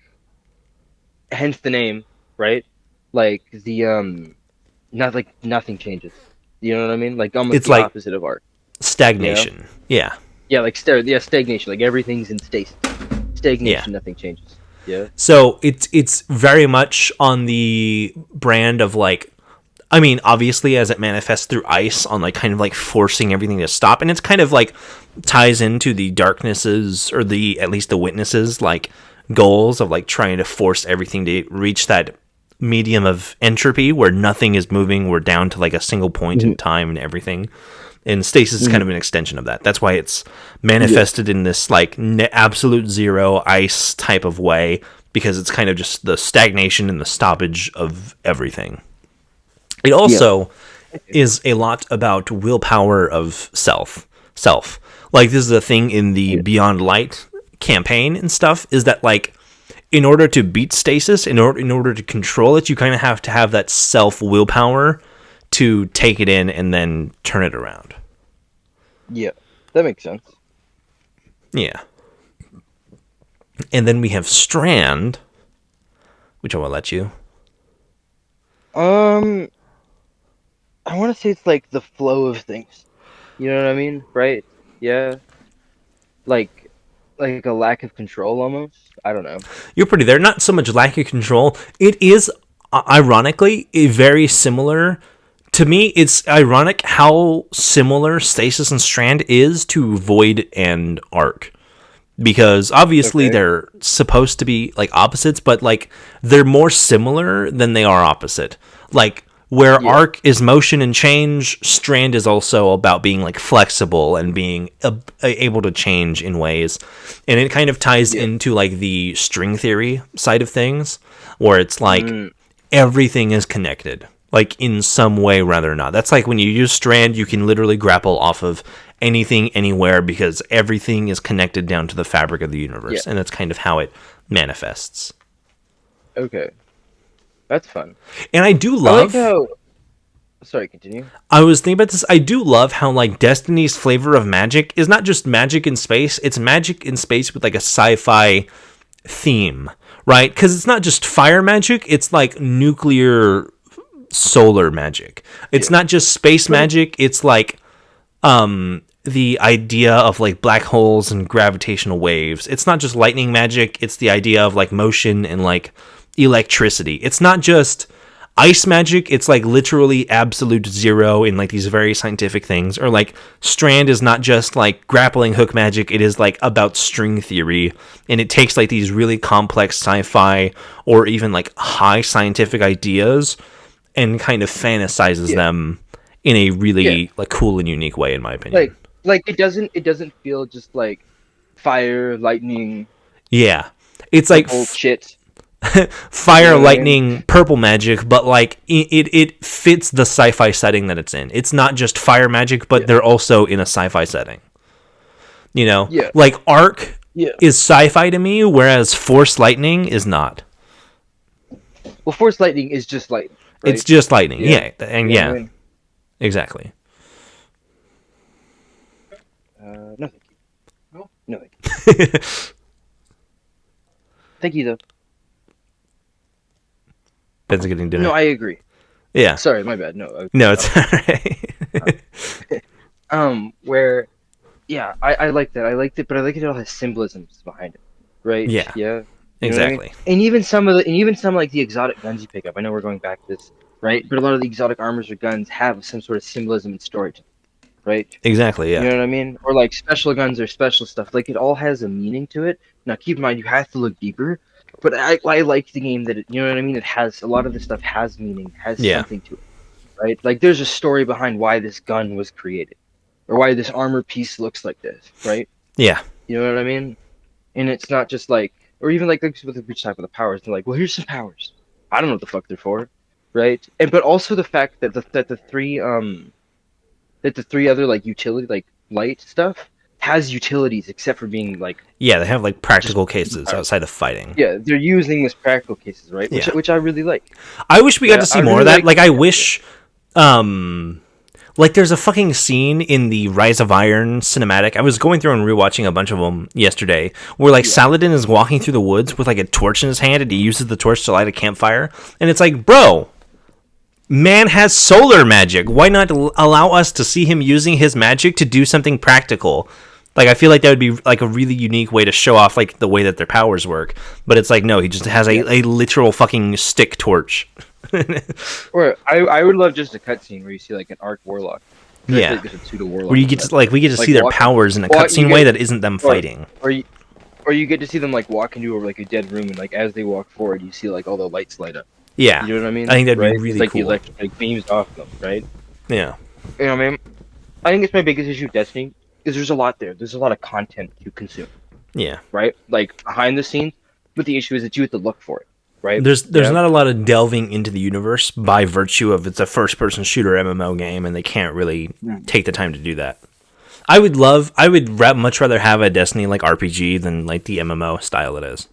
hence the name, right? Like the not like nothing changes. You know what I mean? Like almost it's the like opposite of arc. Stagnation. Yeah. Yeah, like stagnation. Like everything's in stasis. Stagnation, nothing changes. Yeah. So it's very much on the brand of like, I mean, obviously as it manifests through ice on like kind of like forcing everything to stop, and it's kind of like ties into the darknesses or at least the Witnesses like goals of like trying to force everything to reach that medium of entropy where nothing is moving. We're down to like a single point in time and everything. And Stasis is kind of an extension of that. That's why it's manifested in this like absolute zero ice type of way, because it's kind of just the stagnation and the stoppage of everything. It also is a lot about willpower of self. Like this is a thing in the Beyond Light campaign and stuff, is that like in order to beat Stasis, in order to control it, you kind of have to have that self willpower to take it in and then turn it around. Yeah, that makes sense. Yeah. And then we have Strand, which I will let you. I want to say it's like the flow of things. You know what I mean? Right? Yeah. Like a lack of control almost. I don't know. You're pretty there. Not so much lack of control. It is, ironically, very similar. To me, it's ironic how similar Stasis and Strand is to Void and Arc. Because obviously they're supposed to be like opposites, but like they're more similar than they are opposite. Like where Arc is motion and change, Strand is also about being like flexible and being able to change in ways. And it kind of ties into like the string theory side of things, where it's like everything is connected, like in some way rather not. That's like when you use Strand, you can literally grapple off of anything, anywhere, because everything is connected down to the fabric of the universe. And that's kind of how it manifests. Okay. That's fun. And I do love... Sorry, continue. I was thinking about this. I do love how like Destiny's flavor of magic is not just magic in space. It's magic in space with like a sci-fi theme, right? Because it's not just fire magic. It's like nuclear solar magic. It's not just space magic. It's like the idea of like black holes and gravitational waves. It's not just lightning magic. It's the idea of like motion and like electricity. It's not just ice magic. It's like literally absolute zero in like these very scientific things. Or like Strand is not just like grappling hook magic. It is like about string theory, and it takes like these really complex sci-fi or even like high scientific ideas and kind of fantasizes them in a really like cool and unique way, in my opinion. Like it doesn't feel just like fire, lightning, Yeah, it's like bullshit. fire, lightning, purple magic, but like it fits the sci-fi setting that it's in. It's not just fire magic, but they're also in a sci-fi setting. You know, like Arc is sci-fi to me, whereas Force Lightning is not. Well, Force Lightning is just lightning. Right? It's just lightning, and I mean, exactly. no, thank you. No, thank you. Thank you, though. Ben's getting dinner. No, I agree. Yeah. Sorry, my bad. No. No, it's alright. Where, yeah, I like that. I liked it, but I like it all has symbolisms behind it, right? Yeah. Yeah. Exactly. What I mean? And even some like the exotic guns you pick up. I know we're going back to this, right? But a lot of the exotic armors or guns have some sort of symbolism and story to them, right? Exactly, yeah. You know what I mean? Or like special guns or special stuff. Like it all has a meaning to it. Now keep in mind you have to look deeper. But I like the game that it, you know what I mean? It has a lot of the stuff has meaning, has something to it, right? Like there's a story behind why this gun was created, or why this armor piece looks like this, right? Yeah. You know what I mean? And it's not just like, or even like with the type of the powers. They're like, well, here's some powers. I don't know what the fuck they're for, right? And but also the fact that the three other like utility like light stuff has utilities except for being like Yeah, they have like practical cases outside of fighting. yeah, they're using this practical cases, right? Which I really like. I wish we got to see more really of that. Like I wish like there's a fucking scene in the Rise of Iron cinematic. I was going through and rewatching a bunch of them yesterday where like Saladin is walking through the woods with like a torch in his hand and he uses the torch to light a campfire, and it's like, bro, man has solar magic. Why not allow us to see him using his magic to do something practical? Like, I feel like that would be like a really unique way to show off like the way that their powers work. But it's like, no, he just has a literal fucking stick torch. Or I would love just a cutscene where you see like an arc warlock. Yeah, like a pseudo warlock. where you get to, like we get to see their powers in a cutscene way that isn't them fighting. Or you get to see them like walk into like a dead room, and like as they walk forward, you see like all the lights light up. Yeah, You know what I mean? I think that'd right? be really it's like cool. the electric like, beams off them, right? Yeah, You know what I mean? I think it's my biggest issue with Destiny is there's a lot there. There's a lot of content to consume, yeah. right? Like behind the scenes, but the issue is that you have to look for it, right? There's not a lot of delving into the universe by virtue of it's a first person shooter MMO game, and they can't really take the time to do that. I would much rather have a Destiny like RPG than like the MMO style it is.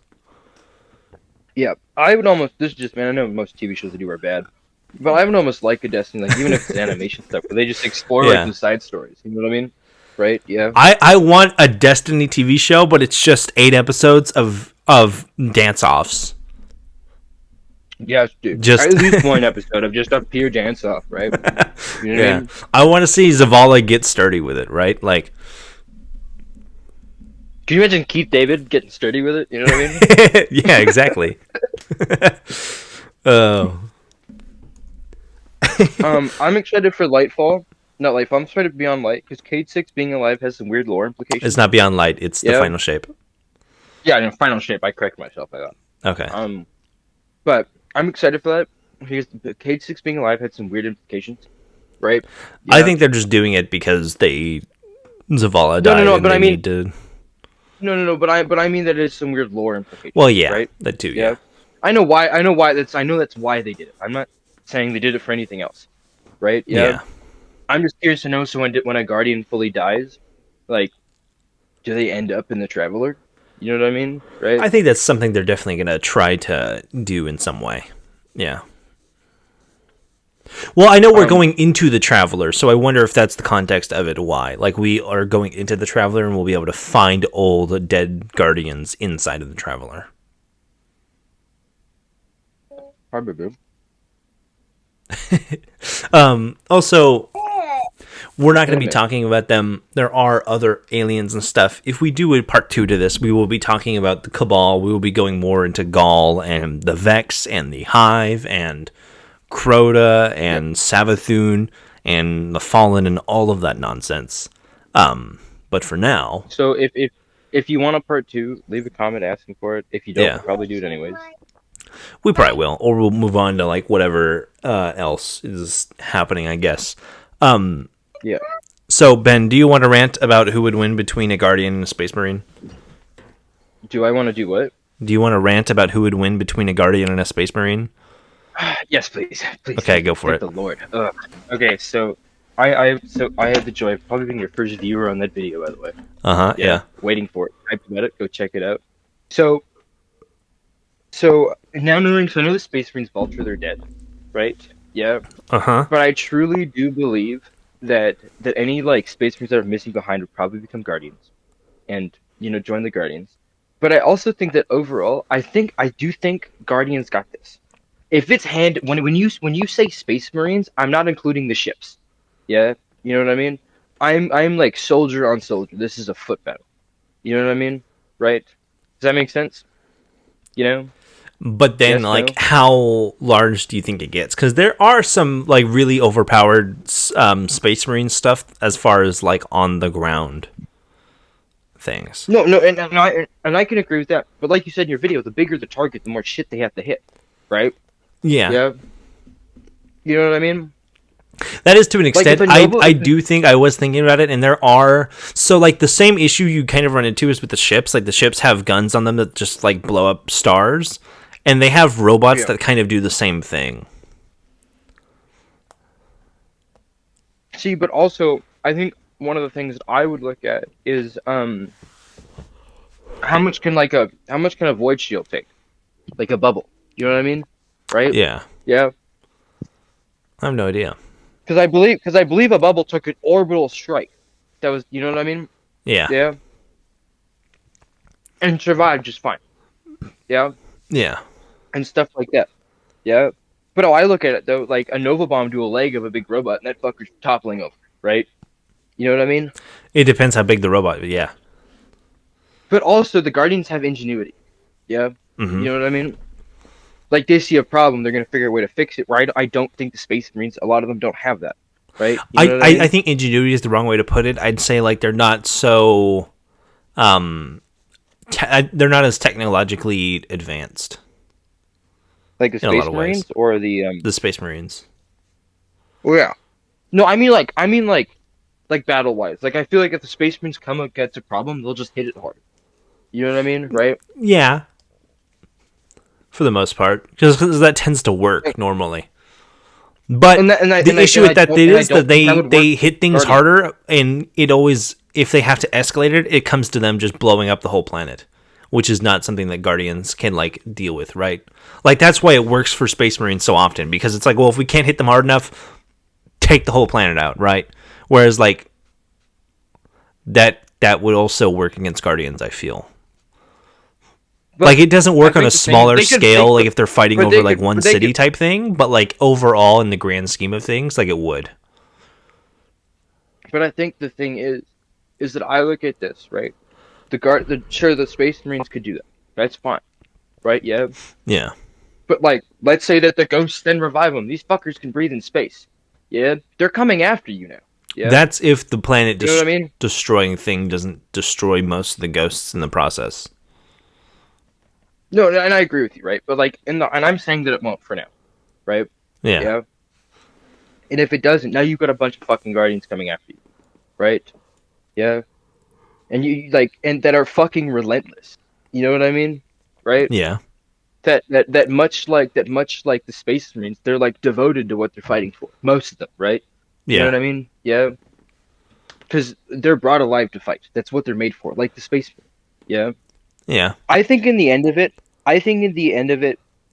Yeah, I would almost. This is just man. I know most TV shows they do are bad, but I would almost like a Destiny, like even if it's animation stuff, where they just explore like the side stories. You know what I mean? Right? Yeah. I want a Destiny TV show, but it's just 8 episodes of dance offs. Yes, dude. Just at least one episode of just a pure dance off, right? You know what I mean? I want to see Zavala get sturdy with it, right? Like, can you imagine Keith David getting sturdy with it? You know what I mean? yeah, exactly. Oh. I'm excited for Lightfall. Not Lightfall. I'm excited for Beyond Light because Cade 6 being alive has some weird lore implications. It's not Beyond Light. It's the final shape. Yeah, no, final shape. I correct myself. I thought. Okay. But I'm excited for that because Cade 6 being alive had some weird implications, right? Yeah. I think they're just doing it because Zavala died. No, but I mean, to... no, but I mean that there's some weird lore implications. Well, yeah, right? That too. Yeah. I know why. I know that's why they did it. I'm not saying they did it for anything else, right? Yeah. I'm just curious to know. So when a Guardian fully dies, like, do they end up in the Traveler? You know what I mean, right? I think that's something they're definitely gonna try to do in some way. Yeah. Well, I know we're going into the Traveler, so I wonder if that's the context of it. Why? Like, we are going into the Traveler, and we'll be able to find old dead Guardians inside of the Traveler. Probably. Also, we're not going to be talking about them. There are other aliens and stuff. If we do a part 2 to this, we will be talking about the Cabal. We will be going more into Gaul and the Vex and the Hive and Crota and Savathun and the Fallen and all of that nonsense. But for now, So if you want a part 2, leave a comment asking for it. If you don't, Yeah. we'll probably do it anyways. we probably will, or we'll move on to like whatever else is happening, I guess. Yeah. So Ben, do you want to rant about who would win between a Guardian and a Space Marine? Do I want to do what? Do you want to rant about who would win between a Guardian and a Space Marine? Yes, please. Please. Okay, go for Thank it. the Lord. Ugh. Okay, so I had the joy of probably being your first viewer on that video, by the way. Yeah. Waiting for it. Hyped about it. Go check it out. So now knowing, so I know the Space Marines Vulture, they're dead, right? Yeah. But I truly do believe that any like Space Marines that are missing behind would probably become Guardians, and join the Guardians. But I also think that overall, I do think Guardians got this. If it's when you say Space Marines, I'm not including the ships. Yeah, you know what I mean. I'm like soldier on soldier. This is a foot battle. You know what I mean, right? Does that make sense? You know. But then, Yes, like, no? how large do you think it gets? Because there are some like really overpowered Space Marine stuff as far as like on the ground things. No, and I can agree with that. But like you said in your video, the bigger the target, the more shit they have to hit, right? Yeah. Yeah. You know what I mean? That is to an extent. if a noble- I do think I was thinking about it, and there are so like the same issue you kind of run into is with the ships. Like the ships have guns on them that just like blow up stars, and they have robots that kind of do the same thing. See, but also I think one of the things that I would look at is how much can a void shield take? Like a bubble. You know what I mean? Right? Yeah. Yeah. I have no idea. Because I believe a bubble took an orbital strike. That was, you know what I mean? Yeah. Yeah. And survived just fine. Yeah. Yeah. And stuff like that. Yeah. But I look at it though, like a Nova Bomb to a leg of a big robot, and that fucker's toppling over, right? You know what I mean? It depends how big the robot. But yeah. But also the Guardians have ingenuity. Yeah. Mm-hmm. You know what I mean? Like they see a problem, they're gonna figure a way to fix it. Right? I don't think the Space Marines, a lot of them don't have that. Right? You know what I mean? I think ingenuity is the wrong way to put it. I'd say like they're not so, they're not as technologically advanced. Like the in a lot Space of Marines ways. or the The Space Marines. Oh yeah. No, I mean like battle wise. Like I feel like if the Space Marines come against a problem, they'll just hit it hard. You know what I mean? Right? Yeah. For the most part, because that tends to work normally. But the issue with that is that they hit things harder, and it always, if they have to escalate it, it comes to them just blowing up the whole planet, which is not something that Guardians can like deal with, right? Like that's why it works for Space Marines so often, because it's like, well, if we can't hit them hard enough, take the whole planet out, right? Whereas like that would also work against Guardians, I feel. But like it doesn't work on a the thing- smaller they could- scale, they like could- if they're fighting but over they like could- one but they city could- type thing, but like overall in the grand scheme of things, like it would. But I think the thing is that I look at this, right? Sure, the Space Marines could do that. That's fine. Right? Yeah. Yeah. But like, let's say that the ghosts then revive them. These fuckers can breathe in space. Yeah. They're coming after you now. Yeah. That's if the planet You know what I mean? destroying thing doesn't destroy most of the ghosts in the process. No, and I agree with you, right? But like, and I'm saying that it won't for now, right? Yeah. Yeah. And if it doesn't, now you've got a bunch of fucking Guardians coming after you, right? Yeah. And you like, and that are fucking relentless. You know what I mean? Right? Yeah. That much like the Space Marines, they're like devoted to what they're fighting for. Most of them, right? Yeah. You know what I mean? Yeah. Because they're brought alive to fight. That's what they're made for. Like the Space Marine. Yeah. Yeah. I think in the end of it,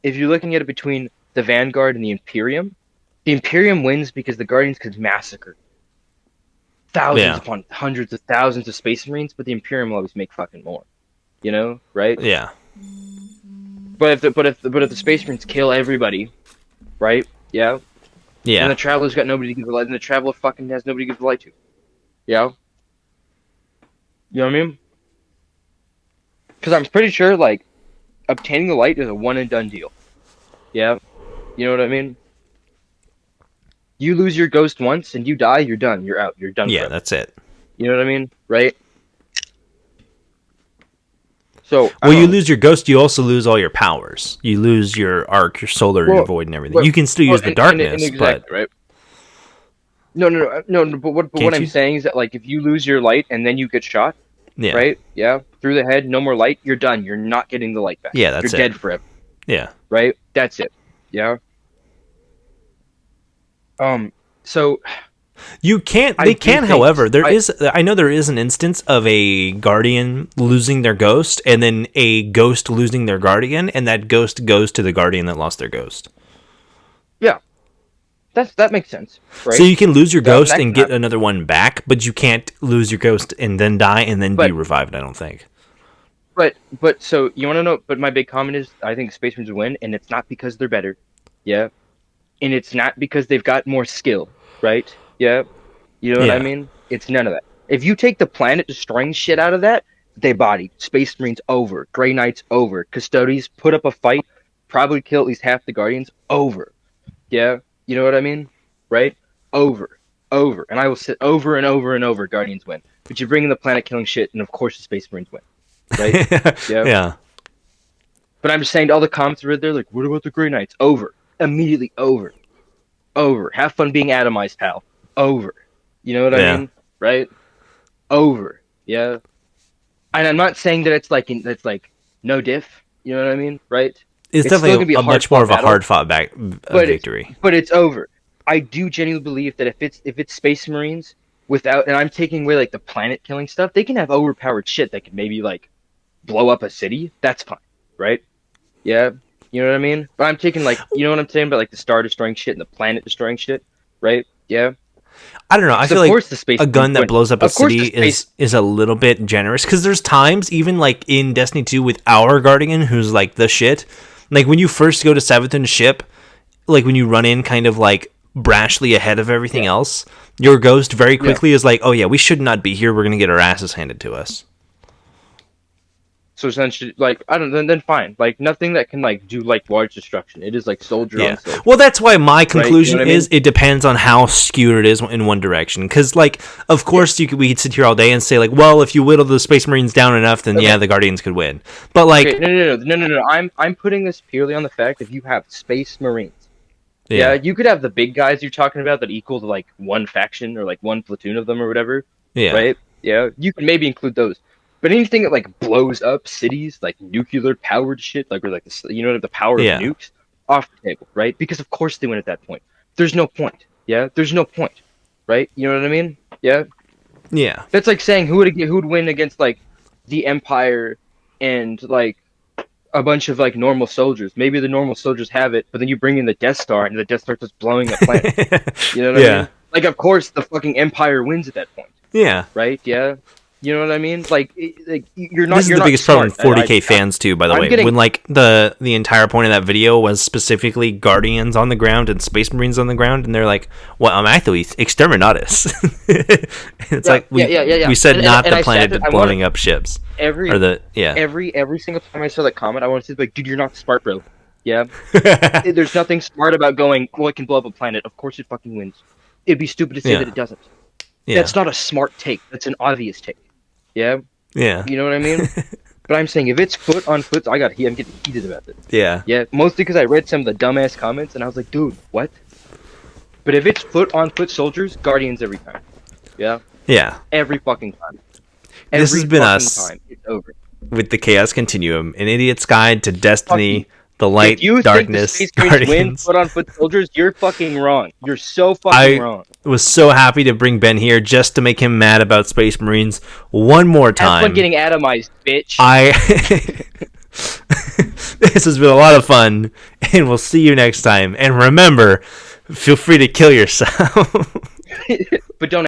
if you're looking at it between the Vanguard and the Imperium, The Imperium wins because the Guardians could massacre thousands upon hundreds of thousands of Space Marines, but the Imperium will always make fucking more. You know, right? Yeah. But if the Space Marines kill everybody, right? Yeah. Yeah. And the Traveler's got nobody to give the light, and the Traveler fucking has nobody to give the light to. Yeah. You know what I mean? Because I'm pretty sure, like, obtaining the light is a one and done deal. Yeah. You know what I mean? You lose your ghost once and you die, you're done. You're out. You're done. Yeah, forever. that's it. You know what I mean? Right? So you lose your ghost, you also lose all your powers. You lose your arc, your solar, your void, and everything. You can still use the darkness, but right? No. But what I'm saying is that, like, if you lose your light and then you get shot, right? Yeah, through the head, no more light. You're done. You're not getting the light back. Yeah, that's You're dead forever. Yeah. Right. That's it. Yeah. So you can't. They can, however, I know there is an instance of a guardian losing their ghost, and then a ghost losing their guardian, and that ghost goes to the guardian that lost their ghost. Yeah, that makes sense. Right? So you can lose your ghost and get another one back, but you can't lose your ghost and then die and then be revived. I don't think. But so you want to know? But my big comment is, I think Space Marines win, and it's not because they're better. Yeah. And it's not because they've got more skill, right? Yeah. You know what I mean? It's none of that. If you take the planet destroying shit out of that, they body. Space Marines over. Grey Knights over. Custodies put up a fight, probably kill at least half the Guardians over. Yeah? You know what I mean? Right? Over. And I will sit over and over and over, Guardians win. But you bring in the planet killing shit, and of course the Space Marines win. Right? Yeah. But I'm just saying, all the comments read there, like, what about the Grey Knights? Over. Immediately over. Have fun being atomized, pal. Over. You know what I mean? Right? Over. Yeah. And I'm not saying that it's like no diff. You know what I mean? Right? It's definitely a much more of a hard fought victory. But it's over. I do genuinely believe that if it's Space Marines without, and I'm taking away like the planet killing stuff, they can have overpowered shit that could maybe like blow up a city. That's fine, right? Yeah. You know what I mean? But I'm taking, like, you know what I'm saying about, like, the star destroying shit and the planet destroying shit, right? Yeah. I don't know. I feel like a gun that blows up a city is a little bit generous, because there's times, even like in Destiny 2 with our Guardian, who's like the shit. Like when you first go to 7th and ship, like when you run in kind of like brashly ahead of everything else, your ghost very quickly is like, oh yeah, we should not be here. We're gonna get our asses handed to us. So essentially, like, I don't know, then fine. Like, nothing that can, like, do, like, large destruction. It is, like, soldier on soldier. Well, that's why my conclusion is it depends on how skewed it is in one direction. Because, like, of course, we could sit here all day and say, like, well, if you whittle the Space Marines down enough, then, the Guardians could win. But, like... Okay, no. I'm putting this purely on the fact that you have Space Marines. Yeah, you could have the big guys you're talking about that equal to, like, one faction or, like, one platoon of them or whatever. Yeah. Right? Yeah, you can maybe include those. But anything that, like, blows up cities, like nuclear powered shit, like, or like the power of nukes, off the table, right? Because of course they win at that point. There's no point. Yeah, there's no point, right? You know what I mean? Yeah. Yeah. That's like saying who would win against like the Empire and like a bunch of like normal soldiers. Maybe the normal soldiers have it, but then you bring in the Death Star and the Death Star starts blowing up planets. You know what I mean? Like, of course the fucking Empire wins at that point. Yeah. Right? Yeah. You know what I mean? Like you're not. This is the biggest problem with 40K fans too. By the way, when like the entire point of that video was specifically Guardians on the ground and Space Marines on the ground, and they're like, "Well, I'm actually Exterminatus." It's like we said not the planet blowing up ships. Every single time I saw that comment, I wanted to say, like, dude, you're not smart, bro. Yeah. There's nothing smart about going, well, it can blow up a planet. Of course it fucking wins. It'd be stupid to say that it doesn't. Yeah. That's not a smart take. That's an obvious take. Yeah? Yeah. You know what I mean? But I'm saying, if it's foot on foot, I'm getting heated about it. Yeah. Yeah, mostly because I read some of the dumbass comments, and I was like, dude, what? But if it's foot on foot soldiers, Guardians every time. Yeah? Yeah. Every fucking time. This has been us it's over. With the Chaos Continuum, an idiot's guide to Destiny, the light, if you darkness, think the Space Marines win foot on foot soldiers, you're fucking wrong. You're so fucking wrong. I was so happy to bring Ben here just to make him mad about Space Marines one more time. Have fun getting atomized, bitch. This has been a lot of fun, and we'll see you next time. And remember, Feel free to kill yourself. But don't